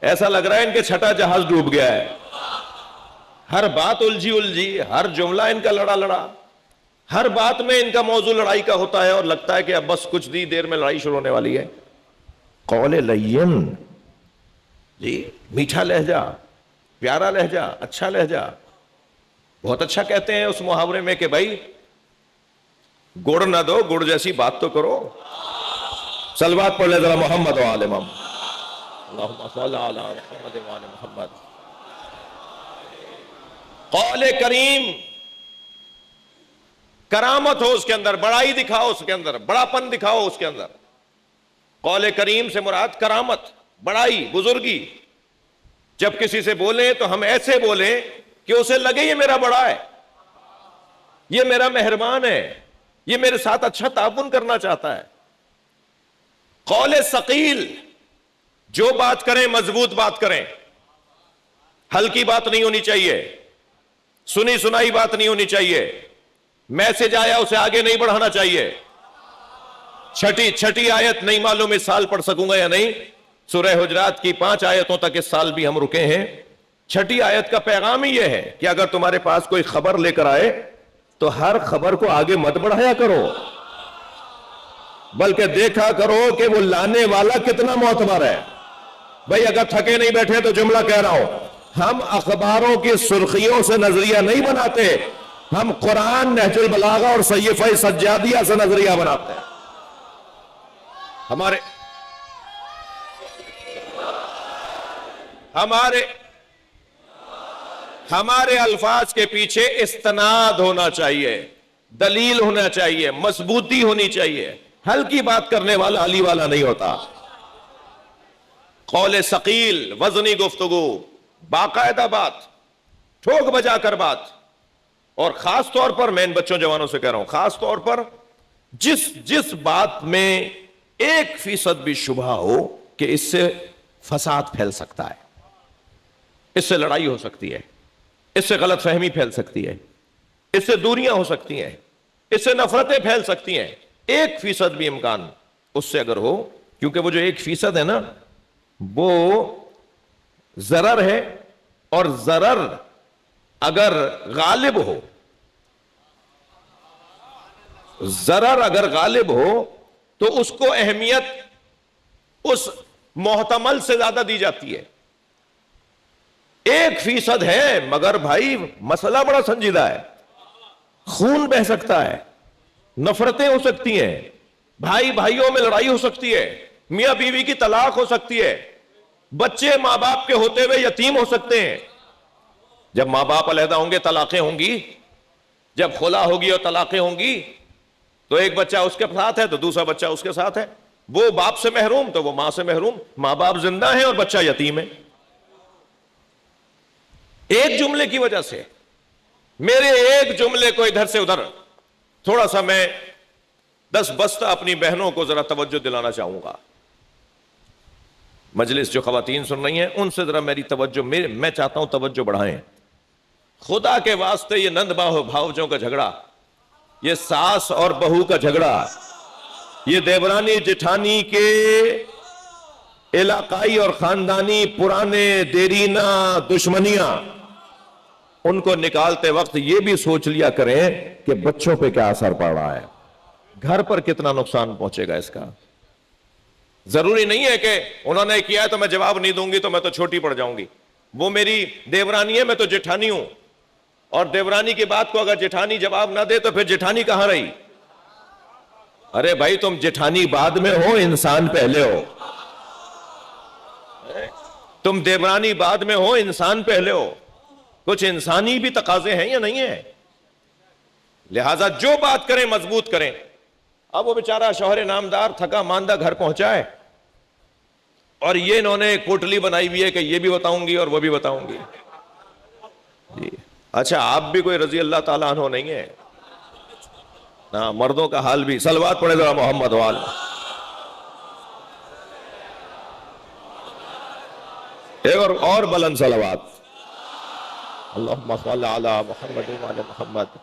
ایسا لگ رہا ہے ان کے چھٹا جہاز ڈوب گیا ہے، ہر بات الجھی، ہر جملہ ان کا لڑا لڑا، ہر بات میں ان کا موضوع لڑائی کا ہوتا ہے، اور لگتا ہے کہ اب بس کچھ دیر میں لڑائی شروع ہونے والی ہے. قول لین، جی میٹھا لہجہ، پیارا لہجہ، اچھا لہجہ. بہت اچھا کہتے ہیں اس محاورے میں کہ بھائی گڑ نہ دو، گڑ جیسی بات تو کرو. صلوات پڑھ لے ذرا محمد و آل محمد. اللہم صلی علی محمد و آل محمد. قول کریم، کرامت ہو اس کے اندر، بڑائی دکھاؤ اس کے اندر، بڑاپن دکھاؤ اس کے اندر. قول کریم سے مراد کرامت، بڑائی، بزرگی. جب کسی سے بولیں تو ہم ایسے بولیں کہ اسے لگے یہ میرا بڑا ہے، یہ میرا مہربان ہے، یہ میرے ساتھ اچھا تعاون کرنا چاہتا ہے. قول ثقیل، جو بات کریں مضبوط بات کریں، ہلکی بات نہیں ہونی چاہیے، سنی سنائی بات نہیں ہونی چاہیے، میسج آیا اسے آگے نہیں بڑھانا چاہیے. چھٹی آیت نہیں معلوم اس سال پڑھ سکوں گا یا نہیں، سورہ حجرات کی 5 آیتوں تک اس سال بھی ہم رکے ہیں. چھٹی آیت کا پیغام ہی یہ ہے کہ اگر تمہارے پاس کوئی خبر لے کر آئے تو ہر خبر کو آگے مت بڑھایا کرو، بلکہ دیکھا کرو کہ وہ لانے والا کتنا معتبر ہے. بھئی اگر تھکے نہیں بیٹھے تو جملہ کہہ رہا ہوں، ہم اخباروں کی سرخیوں سے نظریہ نہیں بناتے، ہم قرآن، نہج البلاغہ اور صحیفہ سجادیہ سے نظریہ بناتے ہیں. ہمارے الفاظ کے پیچھے استناد ہونا چاہیے، دلیل ہونا چاہیے، مضبوطی ہونی چاہیے. ہلکی بات کرنے والا علی والا نہیں ہوتا. قول ثقیل، وزنی گفتگو، باقاعدہ بات، ٹھوک بجا کر بات. اور خاص طور پر میں ان بچوں جوانوں سے کہہ رہا ہوں، خاص طور پر جس بات میں 1% بھی شبہ ہو کہ اس سے فساد پھیل سکتا ہے، اس سے لڑائی ہو سکتی ہے، اس سے غلط فہمی پھیل سکتی ہے، اس سے دوریاں ہو سکتی ہیں، اس سے نفرتیں پھیل سکتی ہیں، 1% بھی امکان اس سے اگر ہو، کیونکہ وہ جو 1% ہے نا، وہ ضرر ہے، اور ضرر اگر غالب ہو، ضرر اگر غالب ہو تو اس کو اہمیت اس محتمل سے زیادہ دی جاتی ہے. 1% ہے مگر بھائی مسئلہ بڑا سنجیدہ ہے، خون بہ سکتا ہے، نفرتیں ہو سکتی ہیں، بھائی بھائیوں میں لڑائی ہو سکتی ہے، میاں بیوی کی طلاق ہو سکتی ہے، بچے ماں باپ کے ہوتے ہوئے یتیم ہو سکتے ہیں. جب ماں باپ علیحدہ ہوں گے طلاقیں ہوں گی، جب خلا ہوگی اور طلاقیں ہوں گی تو ایک بچہ اس کے ساتھ ہے تو دوسرا بچہ اس کے ساتھ ہے، وہ باپ سے محروم تو وہ ماں سے محروم، ماں باپ زندہ ہیں اور بچہ یتیم ہے. ایک جملے کی وجہ سے، میرے ایک جملے کو ادھر سے ادھر، تھوڑا سا میں 10 بستہ اپنی بہنوں کو ذرا توجہ دلانا چاہوں گا. مجلس جو خواتین سن رہی ہیں ان سے ذرا میری توجہ، میں چاہتا ہوں توجہ بڑھائیں. خدا کے واسطے یہ نند بھاؤجوں کا جھگڑا یہ ساس اور بہو کا جھگڑا، یہ دیورانی جٹھانی کے علاقائی اور خاندانی پرانے دیرینہ دشمنیاں، ان کو نکالتے وقت یہ بھی سوچ لیا کریں کہ بچوں پہ کیا اثر پڑ رہا ہے، گھر پر کتنا نقصان پہنچے گا اس کا۔ ضروری نہیں ہے کہ انہوں نے کیا ہے تو میں جواب نہیں دوں گی تو میں تو چھوٹی پڑ جاؤں گی، وہ میری دیورانی ہے، میں تو جٹھانی ہوں، اور دیورانی کی بات کو اگر جٹھانی جواب نہ دے تو پھر جٹھانی کہاں رہی؟ ارے بھائی تم جٹھانی بعد میں ہو، انسان پہلے ہو۔ تم دیورانی بعد میں ہو، انسان پہلے ہو۔ کچھ انسانی بھی تقاضے ہیں یا نہیں ہیں؟ لہذا جو بات کریں مضبوط کریں۔ اب وہ بیچارہ شوہر نامدار تھکا ماندہ گھر پہنچا ہے، اور یہ انہوں نے کوٹلی بنائی ہوئی ہے کہ یہ بھی بتاؤں گی اور وہ بھی بتاؤں گی۔ جی اچھا، آپ بھی کوئی رضی اللہ تعالیٰ عنہ نہیں ہے نا؟ مردوں کا حال بھی، صلوات پڑھے ذرا محمد وال۔ ایک اور بلند صلوات، اللہم صلی علی محمد وعلی محمد۔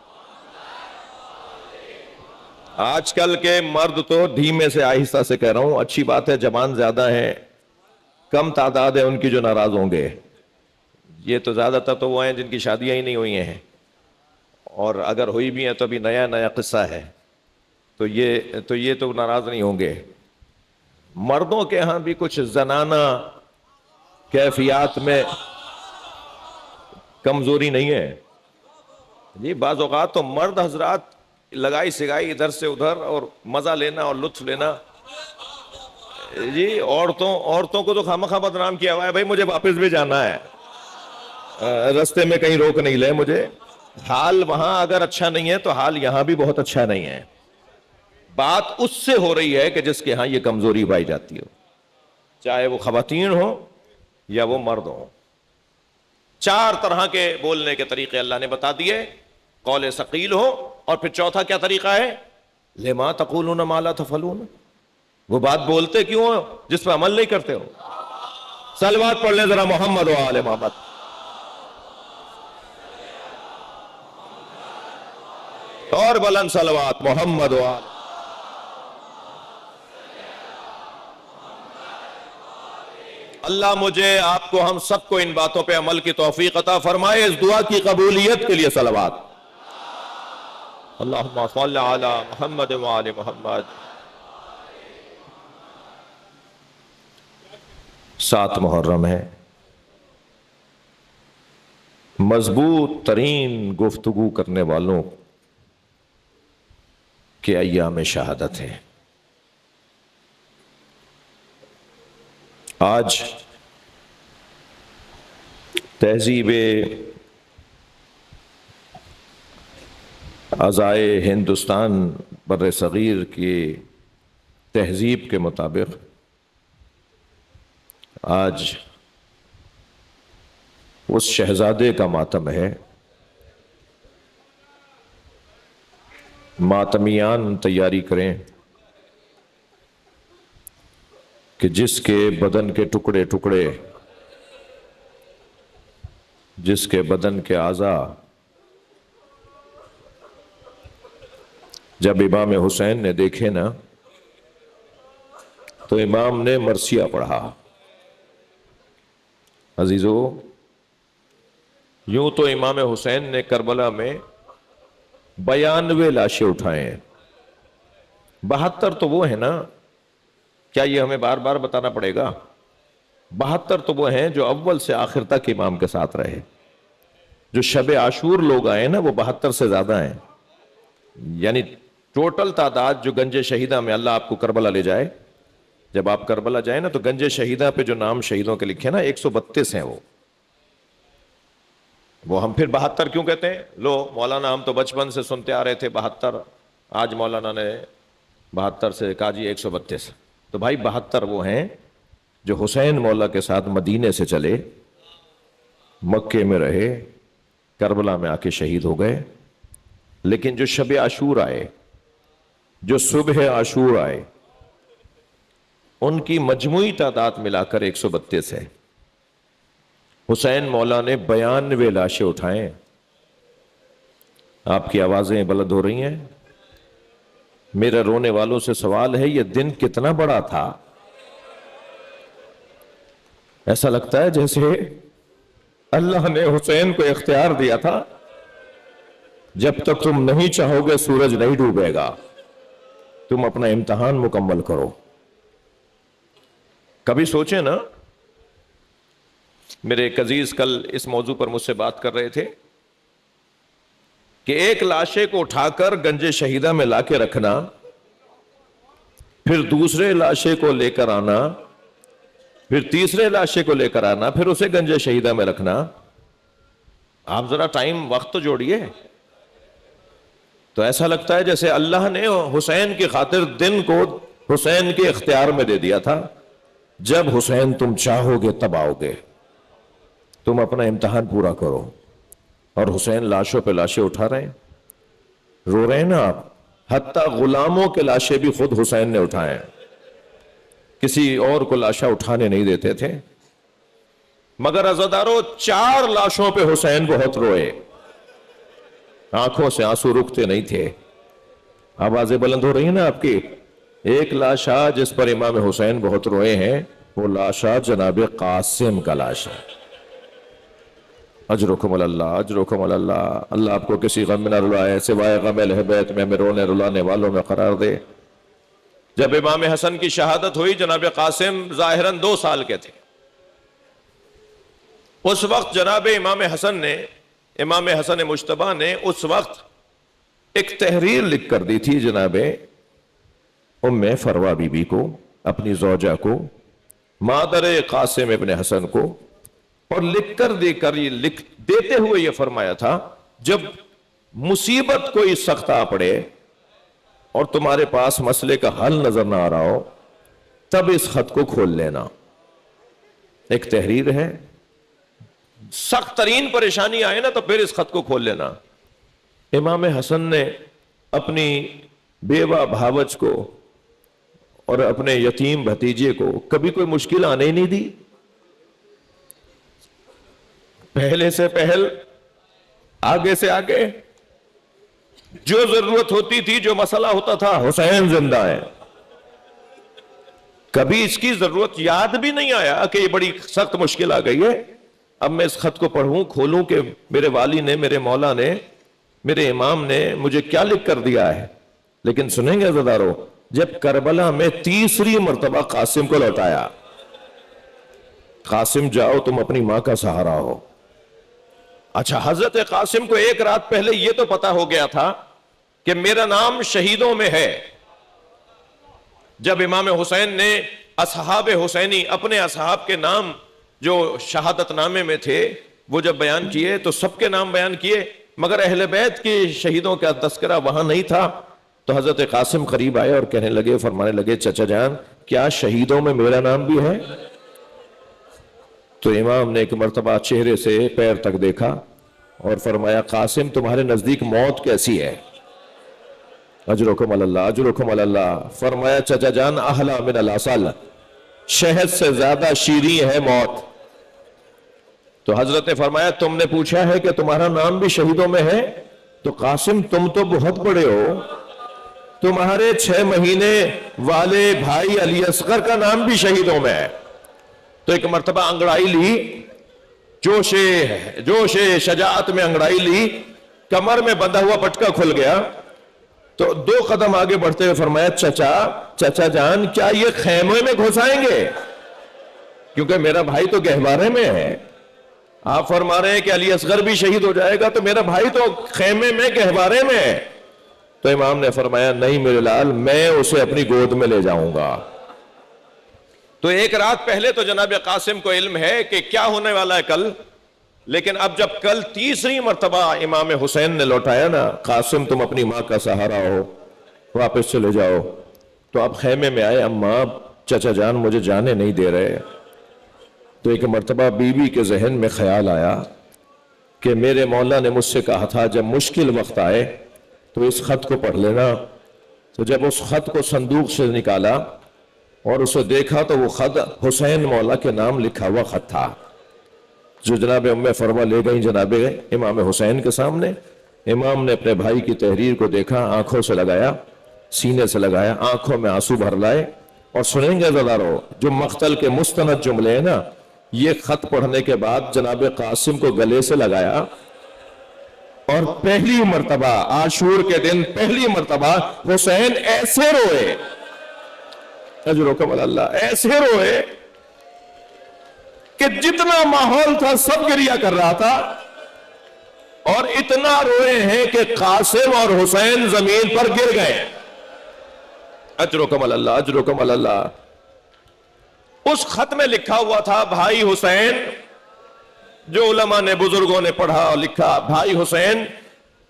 آج کل کے مرد تو دھیمے سے آہستہ سے کہہ رہا ہوں، اچھی بات ہے، جوان زیادہ ہیں، کم تعداد ہے ان کی جو ناراض ہوں گے۔ یہ تو زیادہ تر تو وہ ہیں جن کی شادیاں ہی نہیں ہوئی ہیں، اور اگر ہوئی بھی ہیں تو ابھی نیا نیا قصہ ہے، تو یہ تو ناراض نہیں ہوں گے۔ مردوں کے ہاں بھی کچھ زنانہ کیفیات میں کمزوری نہیں ہے جی۔ بعض اوقات تو مرد حضرات لگائی سگائی ادھر سے ادھر اور مزہ لینا اور لطف لینا جی۔ عورتوں کو تو خامخواہ بدنام کیا ہوا ہے، بھائی مجھے واپس بھی جانا ہے، رستے میں کہیں روک نہیں لے مجھے۔ حال وہاں اگر اچھا نہیں ہے تو حال یہاں بھی بہت اچھا نہیں ہے۔ بات اس سے ہو رہی ہے کہ جس کے ہاں یہ کمزوری پائی جاتی ہو، چاہے وہ خواتین ہو یا وہ مرد ہو۔ 4 طرح کے بولنے کے طریقے اللہ نے بتا دیے، قول ثقیل ہو، اور پھر چوتھا کیا طریقہ ہے؟ لما تقولون ما لا تفعلون، وہ بات بولتے کیوں ہو جس پہ عمل نہیں کرتے ہو۔ صلوات پڑھ لیں ذرا محمد و آل محمد۔ اور بلند صلوات محمد و آل۔ اللہ مجھے، آپ کو، ہم سب کو ان باتوں پہ عمل کی توفیق عطا فرمائے۔ اس دعا کی قبولیت کے لیے صلوات۔ اللہم صلی علی محمد و آل محمد۔ 7 محرم ہے، مضبوط ترین گفتگو کرنے والوں کے ایام شہادت ہے۔ آج تہذیب عزائے ہندوستان بر صغیر کی تہذیب کے مطابق آج اس شہزادے کا ماتم ہے۔ ماتمیان تیاری کریں کہ جس کے بدن کے ٹکڑے ٹکڑے، جس کے بدن کے اعضاء جب امام حسین نے دیکھے نا تو امام نے مرثیہ پڑھا۔ عزیزو، یوں تو امام حسین نے کربلا میں 92 لاشیں اٹھائے ہیں، 72 تو وہ ہیں نا، کیا یہ ہمیں بار بار بتانا پڑے گا؟ 72 تو وہ ہیں جو اول سے آخر تک امام کے ساتھ رہے۔ جو شب عاشور لوگ آئے نا وہ 72 سے زیادہ ہیں، یعنی ٹوٹل تعداد جو گنج شہیدہ میں، اللہ آپ کو کربلا لے جائے، جب آپ کربلا جائیں نا تو گنج شہیدہ پہ جو نام شہیدوں کے لکھے نا 132 ہیں۔ وہ ہم پھر 72 کیوں کہتے ہیں؟ لو مولانا، ہم تو بچپن سے سنتے آ رہے تھے 72، آج مولانا نے 72 سے کہا جی 132۔ تو بھائی 72 وہ ہیں جو حسین مولا کے ساتھ مدینے سے چلے، مکے میں رہے، کربلا میں آ کے شہید ہو گئے، لیکن جو شب عاشور آئے، جو صبح عاشور آئے، ان کی مجموعی تعداد ملا کر 132 ہے۔ حسین مولا نے 92 لاشیں اٹھائیں۔ آپ کی آوازیں بلند ہو رہی ہیں، میرے رونے والوں سے سوال ہے، یہ دن کتنا بڑا تھا؟ ایسا لگتا ہے جیسے اللہ نے حسین کو اختیار دیا تھا، جب تک تم نہیں چاہو گے سورج نہیں ڈوبے گا، تم اپنا امتحان مکمل کرو۔ کبھی سوچیں نا، میرے ایک عزیز کل اس موضوع پر مجھ سے بات کر رہے تھے کہ ایک لاشے کو اٹھا کر گنج شہیدہ میں لا کے رکھنا، پھر دوسرے لاشے کو لے کر آنا، پھر تیسرے لاشے کو لے کر آنا، پھر اسے گنج شہیدہ میں رکھنا، آپ ذرا ٹائم وقت تو جوڑیے۔ تو ایسا لگتا ہے جیسے اللہ نے حسین کی خاطر دن کو حسین کے اختیار میں دے دیا تھا، جب حسین تم چاہو گے تب آؤ گے، تم اپنا امتحان پورا کرو۔ اور حسین لاشوں پہ لاشیں اٹھا رہے ہیں، رو رہے ہیں نا آپ، حتیٰ غلاموں کے لاشیں بھی خود حسین نے اٹھائے، کسی اور کو لاشا اٹھانے نہیں دیتے تھے۔ مگر عزادارو، 4 لاشوں پہ حسین بہت روئے، آنکھوں سے آنسو رکتے نہیں تھے۔ آوازیں بلند ہو رہی ہیں نا آپ کی؟ ایک لاشا جس پر امام حسین بہت روئے ہیں، وہ لاشا جناب قاسم کا لاش ہے۔ اجرکم اللہ، اجرکم اللہ، اللہ آپ کو کسی غم میں نہ رلائے، سوائے غم اہل بیت میں ہمیں رونے رلانے والوں میں قرار دے۔ جب امام حسن کی شہادت ہوئی، جناب قاسم ظاہراً 2 سال کے تھے۔ اس وقت جناب امام حسن مجتبیٰ نے اس وقت ایک تحریر لکھ کر دی تھی جناب ام فروہ بی بی کو، اپنی زوجہ کو، مادر قاسم ابن حسن کو، اور لکھ دیتے ہوئے یہ فرمایا تھا، جب مصیبت کوئی سخت آ پڑے اور تمہارے پاس مسئلے کا حل نظر نہ آ رہا ہو، تب اس خط کو کھول لینا۔ ایک تحریر ہے، سخت ترین پریشانی آئے نا تو پھر اس خط کو کھول لینا۔ امام حسن نے اپنی بیوہ بھاوج کو اور اپنے یتیم بھتیجے کو کبھی کوئی مشکل آنے ہی نہیں دی، پہلے سے پہل، آگے سے آگے، جو ضرورت ہوتی تھی، جو مسئلہ ہوتا تھا، حسین زندہ ہے، کبھی اس کی ضرورت یاد بھی نہیں آیا کہ یہ بڑی سخت مشکل آ گئی ہے، اب میں اس خط کو پڑھوں کھولوں کہ میرے والی نے، میرے مولا نے، میرے امام نے مجھے کیا لکھ کر دیا ہے۔ لیکن سنیں گے عزادارو، جب کربلا میں 3 مرتبہ قاسم کو لوٹایا، قاسم جاؤ تم اپنی ماں کا سہارا ہو۔ اچھا، حضرت قاسم کو ایک رات پہلے یہ تو پتا ہو گیا تھا کہ میرا نام شہیدوں میں ہے۔ جب امام حسین نے اصحاب حسینی، اپنے اصحاب کے نام جو شہادت نامے میں تھے وہ جب بیان کیے تو سب کے نام بیان کیے، مگر اہل بیت کے شہیدوں کا تذکرہ وہاں نہیں تھا۔ تو حضرت قاسم قریب آئے اور کہنے لگے، فرمانے لگے، چچا جان کیا شہیدوں میں میرا نام بھی ہے؟ تو امام نے ایک مرتبہ چہرے سے پیر تک دیکھا اور فرمایا، قاسم تمہارے نزدیک موت کیسی ہے؟ اجرکم اللہ، اجرکم اللہ۔ فرمایا، چچا جان احلی من العسل، شہد سے زیادہ شیریں ہے موت۔ تو حضرت نے فرمایا، تم نے پوچھا ہے کہ تمہارا نام بھی شہیدوں میں ہے؟ تو قاسم تم تو بہت بڑے ہو، تمہارے 6 مہینے والے بھائی علی اصغر کا نام بھی شہیدوں میں ہے۔ تو ایک مرتبہ انگڑائی لی، جوش شجاعت میں انگڑائی لی، کمر میں بندھا ہوا پٹکا کھل گیا، تو 2 قدم آگے بڑھتے ہوئے فرمایا، چچا جان کیا یہ خیمے میں گھسائیں گے؟ کیونکہ میرا بھائی تو گہوارے میں ہے۔ آپ فرما رہے ہیں کہ علی اصغر بھی شہید ہو جائے گا، تو میرا بھائی تو خیمے میں گہوارے میں ہے۔ تو امام نے فرمایا، نہیں میرے لال، میں اسے اپنی گود میں لے جاؤں گا۔ تو ایک رات پہلے تو جناب قاسم کو علم ہے کہ کیا ہونے والا ہے کل، لیکن اب جب کل 3 مرتبہ امام حسین نے لوٹایا نا، قاسم تم اپنی ماں کا سہارا ہو، واپس چلے جاؤ، تو اب خیمے میں آئے، اماں چچا جان مجھے جانے نہیں دے رہے۔ تو ایک مرتبہ بی بی کے ذہن میں خیال آیا کہ میرے مولا نے مجھ سے کہا تھا جب مشکل وقت آئے تو اس خط کو پڑھ لینا۔ تو جب اس خط کو صندوق سے نکالا اور اسے دیکھا تو وہ خط حسین مولا کے نام لکھا ہوا خط تھا، جو جناب ام فروہ لے گئیں جناب امام حسین کے سامنے۔ امام نے اپنے بھائی کی تحریر کو دیکھا، آنکھوں سے لگایا سینے سے لگایا, آنکھوں میں آنسو بھر لائے. اور سنیں گے عزیزانو, جو مقتل کے مستند جملے ہیں نا, یہ خط پڑھنے کے بعد جناب قاسم کو گلے سے لگایا, اور پہلی مرتبہ عاشور کے دن پہلی مرتبہ حسین ایسے روئے, اجرکم اللہ, ایسے روئے کہ جتنا ماحول تھا سب گریہ کر رہا تھا, اور اتنا روئے ہیں کہ قاسم اور حسین زمین پر گر گئے. اجرکم اللہ, اجرکم اللہ. اس خط میں لکھا ہوا تھا, بھائی حسین, جو علماء نے بزرگوں نے پڑھا اور لکھا, بھائی حسین,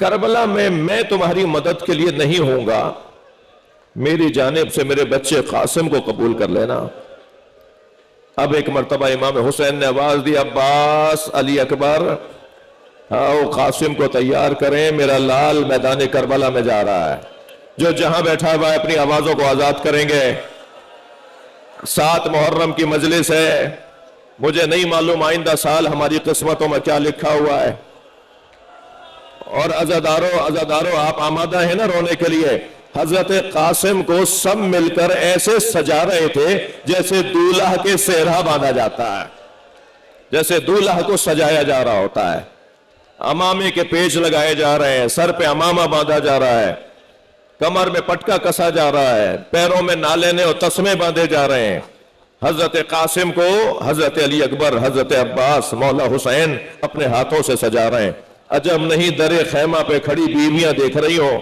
کربلا میں تمہاری مدد کے لیے نہیں ہوں گا, میری جانب سے میرے بچے قاسم کو قبول کر لینا. اب ایک مرتبہ امام حسین نے آواز دی, عباس, علی اکبر, آؤ قاسم کو تیار کریں, میرا لال میدان کربلا میں جا رہا ہے. جو جہاں بیٹھا ہے وہ اپنی آوازوں کو آزاد کریں گے. 7 محرم کی مجلس ہے, مجھے نہیں معلوم آئندہ سال ہماری قسمتوں میں کیا لکھا ہوا ہے. اور عزادارو آپ آمادہ ہیں نا رونے کے لیے؟ حضرت قاسم کو سب مل کر ایسے سجا رہے تھے جیسے دولہا کے سہرا باندھا جاتا ہے, جیسے دولہا کو سجایا جا رہا ہوتا ہے. امامے کے پیچ لگائے جا رہے ہیں, سر پہ امامہ باندھا جا رہا ہے, کمر میں پٹکا کسا جا رہا ہے, پیروں میں نالے اور تسمے باندھے جا رہے ہیں. حضرت قاسم کو حضرت علی اکبر, حضرت عباس, مولا حسین اپنے ہاتھوں سے سجا رہے ہیں. عجب نہیں درے خیمہ پہ کھڑی بیویاں دیکھ رہی ہو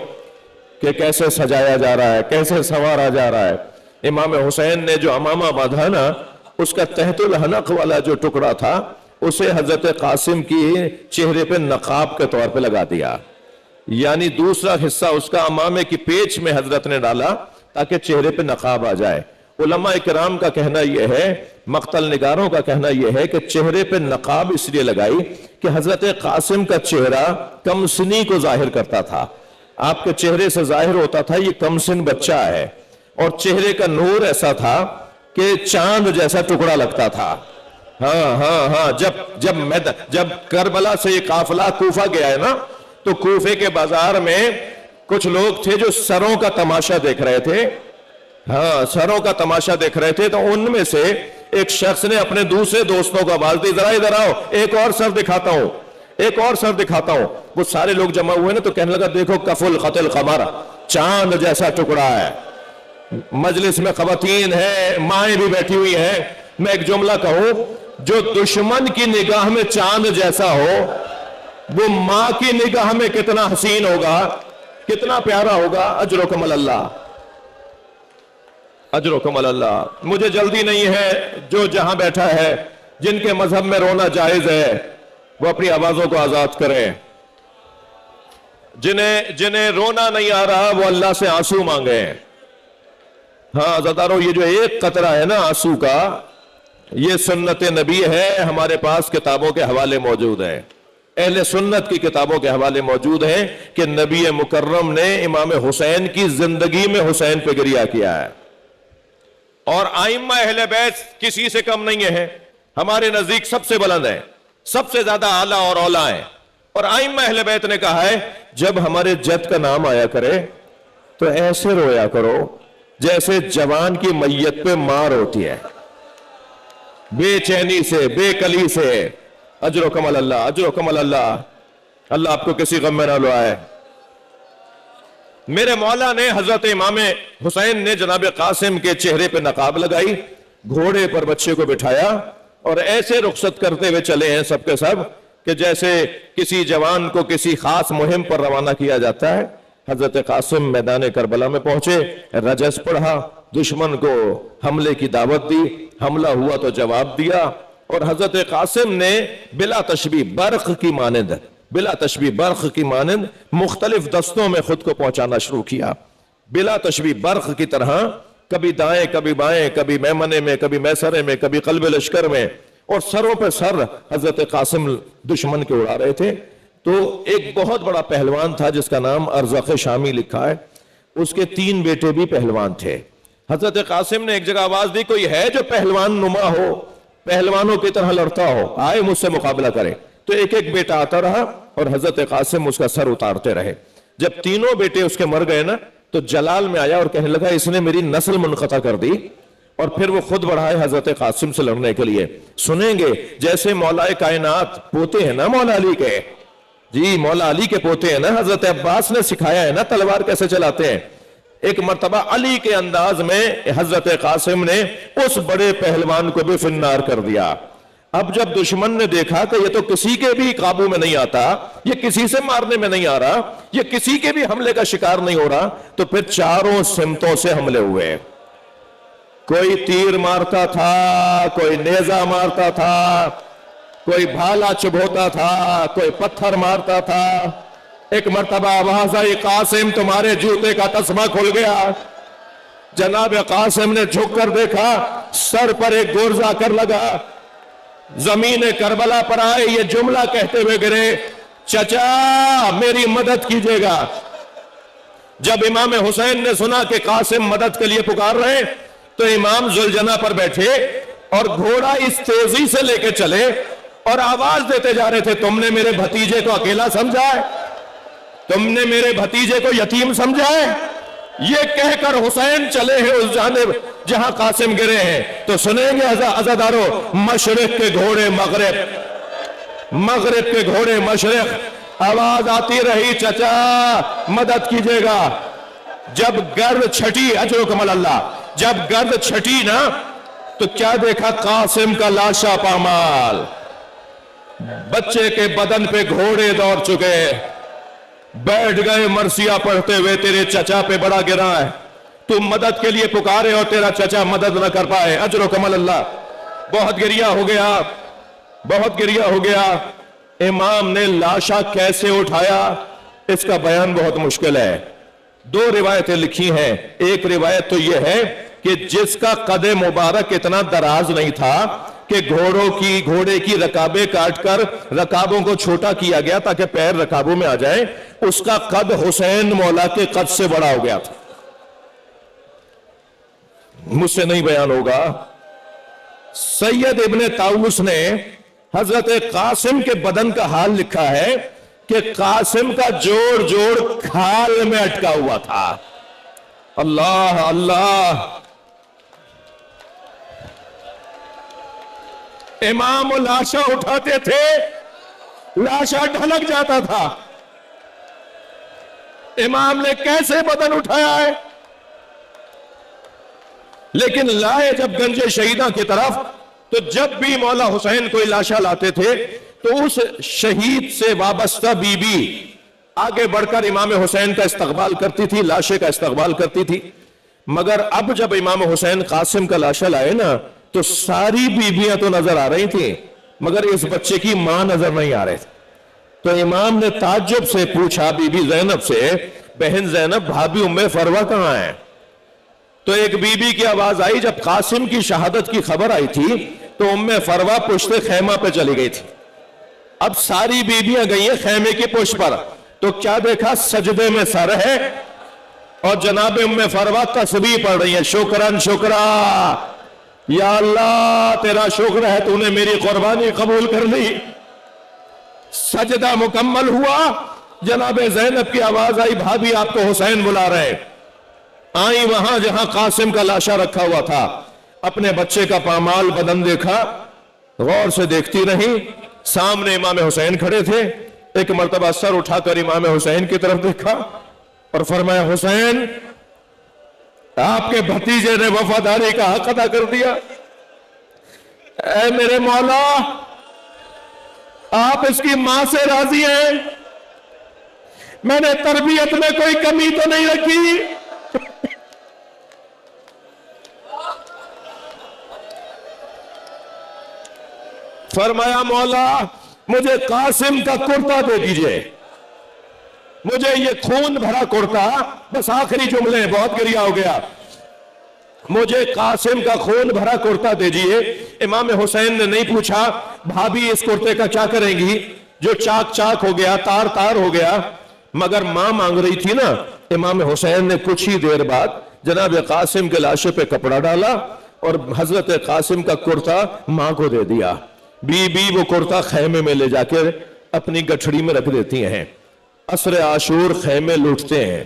کہ کیسے سجایا جا رہا ہے, کیسے سنوارا جا رہا ہے. امام حسین نے جو امامہ باندھا نا, اس کا تحت الحنق والا جو ٹکڑا تھا اسے حضرت قاسم کی چہرے پہ نقاب کے طور پہ لگا دیا, یعنی دوسرا حصہ اس کا امامے کی پیچ میں حضرت نے ڈالا تاکہ چہرے پہ نقاب آ جائے. علماء کرام کا کہنا یہ ہے, مقتل نگاروں کا کہنا یہ ہے کہ چہرے پہ نقاب اس لیے لگائی کہ حضرت قاسم کا چہرہ کم سنی کو ظاہر کرتا تھا. آپ کے چہرے سے ظاہر ہوتا تھا یہ کم سن بچہ ہے, اور چہرے کا نور ایسا تھا کہ چاند جیسا ٹکڑا لگتا تھا. ہاں جب کربلا سے یہ قافلہ کوفہ گیا ہے نا, تو کوفے کے بازار میں کچھ لوگ تھے جو سروں کا تماشا دیکھ رہے تھے. سروں کا تماشا دیکھ رہے تھے, تو ان میں سے ایک شخص نے اپنے دوسرے دوستوں کو آواز دی, ذرا ادھر آؤ, ایک اور سر دکھاتا ہوں, ایک اور سر دکھاتا ہوں. وہ سارے لوگ جمع ہوئے نا, تو کہنے لگا دیکھو کفل قتل قمر, چاند جیسا ٹکڑا ہے. مجلس میں خواتین ہیں, مائیں بھی بیٹھی ہوئی ہیں. میں ایک جملہ کہوں, جو دشمن کی نگاہ میں چاند جیسا ہو, وہ ماں کی نگاہ میں کتنا حسین ہوگا, کتنا پیارا ہوگا. اجرکم اللہ, اجرکم اللہ. مجھے جلدی نہیں ہے, جو جہاں بیٹھا ہے, جن کے مذہب میں رونا جائز ہے وہ اپنی آوازوں کو آزاد کریں. جنہیں رونا نہیں آ رہا وہ اللہ سے آنسو مانگیں. عزادارو, یہ جو ایک قطرہ ہے نا آنسو کا, یہ سنت نبی ہے. ہمارے پاس کتابوں کے حوالے موجود ہیں, اہل سنت کی کتابوں کے حوالے موجود ہیں کہ نبی مکرم نے امام حسین کی زندگی میں حسین پہ گریہ کیا ہے. اور ائمہ اہل بیت کسی سے کم نہیں ہے, ہمارے نزدیک سب سے بلند ہیں, سب سے زیادہ اعلیٰ اور اولیٰ ہیں. اور ائمہ اہل بیت نے کہا ہے, جب ہمارے جد کا نام آیا کرے تو ایسے رویا کرو جیسے جوان کی میت پہ مار ہوتی ہے, بے چینی سے, بے کلی سے. اجرکم اللہ, اجرکم اللہ. اللہ آپ کو کسی غم میں نہ لائے. میرے مولا نے حضرت امام حسین نے جناب قاسم کے چہرے پہ نقاب لگائی, گھوڑے پر بچے کو بٹھایا, اور ایسے رخصت کرتے ہوئے چلے ہیں سب کے سب کہ جیسے کسی جوان کو کسی خاص مہم پر روانہ کیا جاتا ہے. حضرت قاسم میدان کربلا میں پہنچے, رجز پڑھا, دشمن کو حملے کی دعوت دی, حملہ ہوا تو جواب دیا. اور حضرت قاسم نے بلا تشبیہ برق کی مانند مختلف دستوں میں خود کو پہنچانا شروع کیا, بلا تشبیہ برق کی طرح, کبھی دائیں کبھی بائیں, کبھی میمنے میں, کبھی میسرے میں, کبھی قلب لشکر میں, اور سروں پہ سر حضرت قاسم دشمن کے اڑا رہے تھے. تو ایک بہت بڑا پہلوان تھا جس کا نام ارزق شامی لکھا ہے, اس کے 3 بیٹے بھی پہلوان تھے. حضرت قاسم نے ایک جگہ آواز دی, کوئی ہے جو پہلوان نما ہو, پہلوانوں کی طرح لڑتا ہو, آئے مجھ سے مقابلہ کرے. تو ایک ایک بیٹا آتا رہا اور حضرت قاسم اس کا سر اتارتے رہے. جب تینوں بیٹے اس کے مر گئے نا, تو جلال میں آیا اور کہنے لگا اس نے میری نسل منقطع کر دی، اور پھر وہ خود بڑھائے حضرت قاسم سے لڑنے کے لیے۔ سنیں گے جیسے مولا کائنات پوتے ہیں نا مولا علی کے، جی مولا علی کے پوتے ہیں نا، حضرت عباس نے سکھایا ہے نا تلوار کیسے چلاتے ہیں۔ ایک مرتبہ علی کے انداز میں حضرت قاسم نے اس بڑے پہلوان کو بھی فنار کر دیا۔ اب جب دشمن نے دیکھا کہ یہ تو کسی کے بھی قابو میں نہیں آتا، یہ کسی سے مارنے میں نہیں آ رہا، یہ کسی کے بھی حملے کا شکار نہیں ہو رہا، تو پھر چاروں سمتوں سے حملے ہوئے۔ کوئی تیر مارتا تھا، کوئی نیزہ مارتا تھا، کوئی بھالا چبھوتا تھا، کوئی پتھر مارتا تھا۔ ایک مرتبہ آواز آئی قاسم تمہارے جوتے کا تسمہ کھل گیا۔ جناب قاسم نے جھک کر دیکھا، سر پر ایک گورز آ کر لگا، زمین کربلا پر آئے یہ جملہ کہتے ہوئے گرے، چچا میری مدد کیجیے گا۔ جب امام حسین نے سنا کہ قاسم مدد کے لیے پکار رہے تو امام ذوالجناح پر بیٹھے اور گھوڑا اس تیزی سے لے کے چلے اور آواز دیتے جا رہے تھے، تم نے میرے بھتیجے کو اکیلا سمجھا ہے، تم نے میرے بھتیجے کو یتیم سمجھا ہے۔ یہ کہہ کر حسین چلے ہیں اس جانب جہاں قاسم گرے ہیں۔ تو سنیں گے عزادارو، مشرق کے گھوڑے مغرب، مغرب کے گھوڑے مشرق، آواز آتی رہی چچا مدد کیجیے گا۔ جب گرد چھٹی، اجرکم اللہ، جب گرد چھٹی نا تو کیا دیکھا، قاسم کا لاشا پامال، بچے کے بدن پہ گھوڑے دوڑ چکے، بیٹھ گئے مرثیہ پڑھتے ہوئے، تیرے چچا پہ بڑا گرا ہے، تم مدد کے لیے پکارے اور تیرا چچا مدد نہ کر پائے، اجرکم اللہ۔ بہت گریہ ہو گیا، بہت گریہ ہو گیا۔ امام نے لاشا کیسے اٹھایا اس کا بیان بہت مشکل ہے۔ دو روایتیں لکھی ہیں، ایک روایت تو یہ ہے کہ جس کا قد مبارک اتنا دراز نہیں تھا کہ گھوڑے کی رکابیں کاٹ کر رکابوں کو چھوٹا کیا گیا تاکہ پیر رکابوں میں آ جائے، اس کا قد حسین مولا کے قد سے بڑا ہو گیا تھا۔ مجھ سے نہیں بیان ہوگا۔ سید ابن طاووس نے حضرت قاسم کے بدن کا حال لکھا ہے کہ قاسم کا جوڑ جوڑ کھال میں اٹکا ہوا تھا۔ اللہ اللہ، امام لاشا اٹھاتے تھے، لاشا ڈھلک جاتا تھا۔ امام نے کیسے بدن اٹھایا ہے؟ لیکن لائے جب گنج شہیدہ کی طرف تو جب بھی مولا حسین کوئی لاشا لاتے تھے تو اس شہید سے وابستہ بی بی آگے بڑھ کر امام حسین کا استقبال کرتی تھی، لاشے کا استقبال کرتی تھی۔ مگر اب جب امام حسین قاسم کا لاشا لائے نا تو ساری بیویاں تو نظر آ رہی تھیں مگر اس بچے کی ماں نظر نہیں آ رہے تھے۔ تو امام نے تعجب سے پوچھا بی بی زینب سے، بہن زینب بھابی ام فروہ کہاں ہے؟ تو ایک بی بی کی آواز آئی، جب قاسم کی شہادت کی خبر آئی تھی تو ام فروہ پشت خیمہ پہ چلی گئی تھی۔ اب ساری بیویاں گئی ہیں خیمے کی پشت پر، تو کیا دیکھا، سجدے میں سر ہے اور جناب ام فروہ تسبیح پڑھ رہی ہیں، شکرن شکرا، یا اللہ تیرا شکر ہے تو نے میری قربانی قبول کر لی۔ سجدہ مکمل ہوا، جناب زینب کی آواز آئی، بھابی آپ کو حسین بلا رہے۔ آئی وہاں جہاں قاسم کا لاشا رکھا ہوا تھا، اپنے بچے کا پامال بدن دیکھا، غور سے دیکھتی رہی، سامنے امام حسین کھڑے تھے۔ ایک مرتبہ سر اٹھا کر امام حسین کی طرف دیکھا اور فرمایا، حسین آپ کے بھتیجے نے وفاداری کا حق ادا کر دیا، اے میرے مولا آپ اس کی ماں سے راضی ہیں؟ میں نے تربیت میں کوئی کمی تو نہیں رکھی؟ فرمایا، مولا مجھے قاسم کا کرتا دے دیجئے، مجھے یہ خون بھرا کرتا، بس آخری جملے، بہت گریہ ہو گیا، مجھے قاسم کا خون بھرا کرتا دیجئے۔ امام حسین نے نہیں پوچھا بھابی اس کرتے کا کیا کریں گی جو چاک چاک ہو گیا، تار تار ہو گیا، مگر ماں مانگ رہی تھی نا۔ امام حسین نے کچھ ہی دیر بعد جناب قاسم کے لاشے پہ کپڑا ڈالا اور حضرت قاسم کا کرتا ماں کو دے دیا۔ بی بی وہ کرتا خیمے میں لے جا کے اپنی گٹھڑی میں رکھ دیتی ہیں۔ عصر عاشور خیمے لوٹتے ہیں،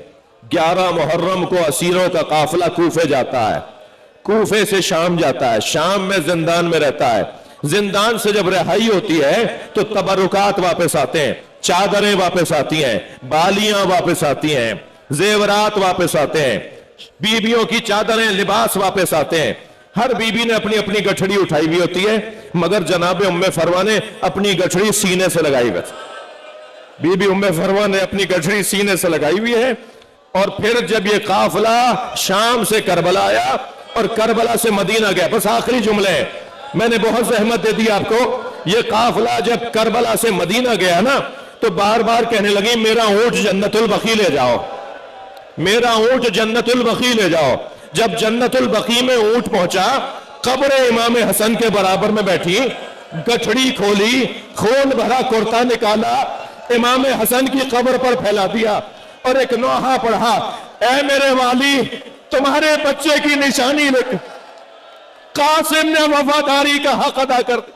11 محرم کو اسیروں کا قافلہ کوفے جاتا ہے، کوفے سے شام جاتا ہے، شام میں زندان میں رہتا ہے، زندان سے جب رہائی ہوتی ہے تو تبرکات واپس آتے ہیں، چادریں واپس آتی ہیں، بالیاں واپس آتی ہیں، زیورات واپس آتے ہیں، بیویوں کی چادریں لباس واپس آتے ہیں۔ ہر بیوی نے اپنی اپنی گٹھڑی اٹھائی ہوئی ہوتی ہے، مگر جناب ام فروا نے اپنی گٹھڑی سینے سے لگائی ہوئی ہے۔ بی بی ام فروا نے اپنی گٹھڑی سینے سے لگائی ہوئی ہے، اور پھر جب یہ قافلہ شام سے کربلا آیا اور کربلا سے مدینہ گیا، بس آخری جملے ہیں، میں نے بہت زحمت دے دی آپ کو، یہ قافلہ جب کربلا سے مدینہ گیا نا تو بار بار کہنے لگی میرا اونٹ جنت البقیع لے جاؤ، میرا اونٹ جنت البقیع لے جاؤ۔ جب جنت البقیع میں اونٹ پہنچا، قبر امام حسن کے برابر میں بیٹھی، گٹھڑی کھولی، خون بھرا کرتا نکالا، امام حسن کی قبر پر پھیلا دیا اور ایک نوحہ پڑھا، اے میرے والی تمہارے بچے کی نشانی لکھ، قاسم نے وفاداری کا حق ادا کر دیا۔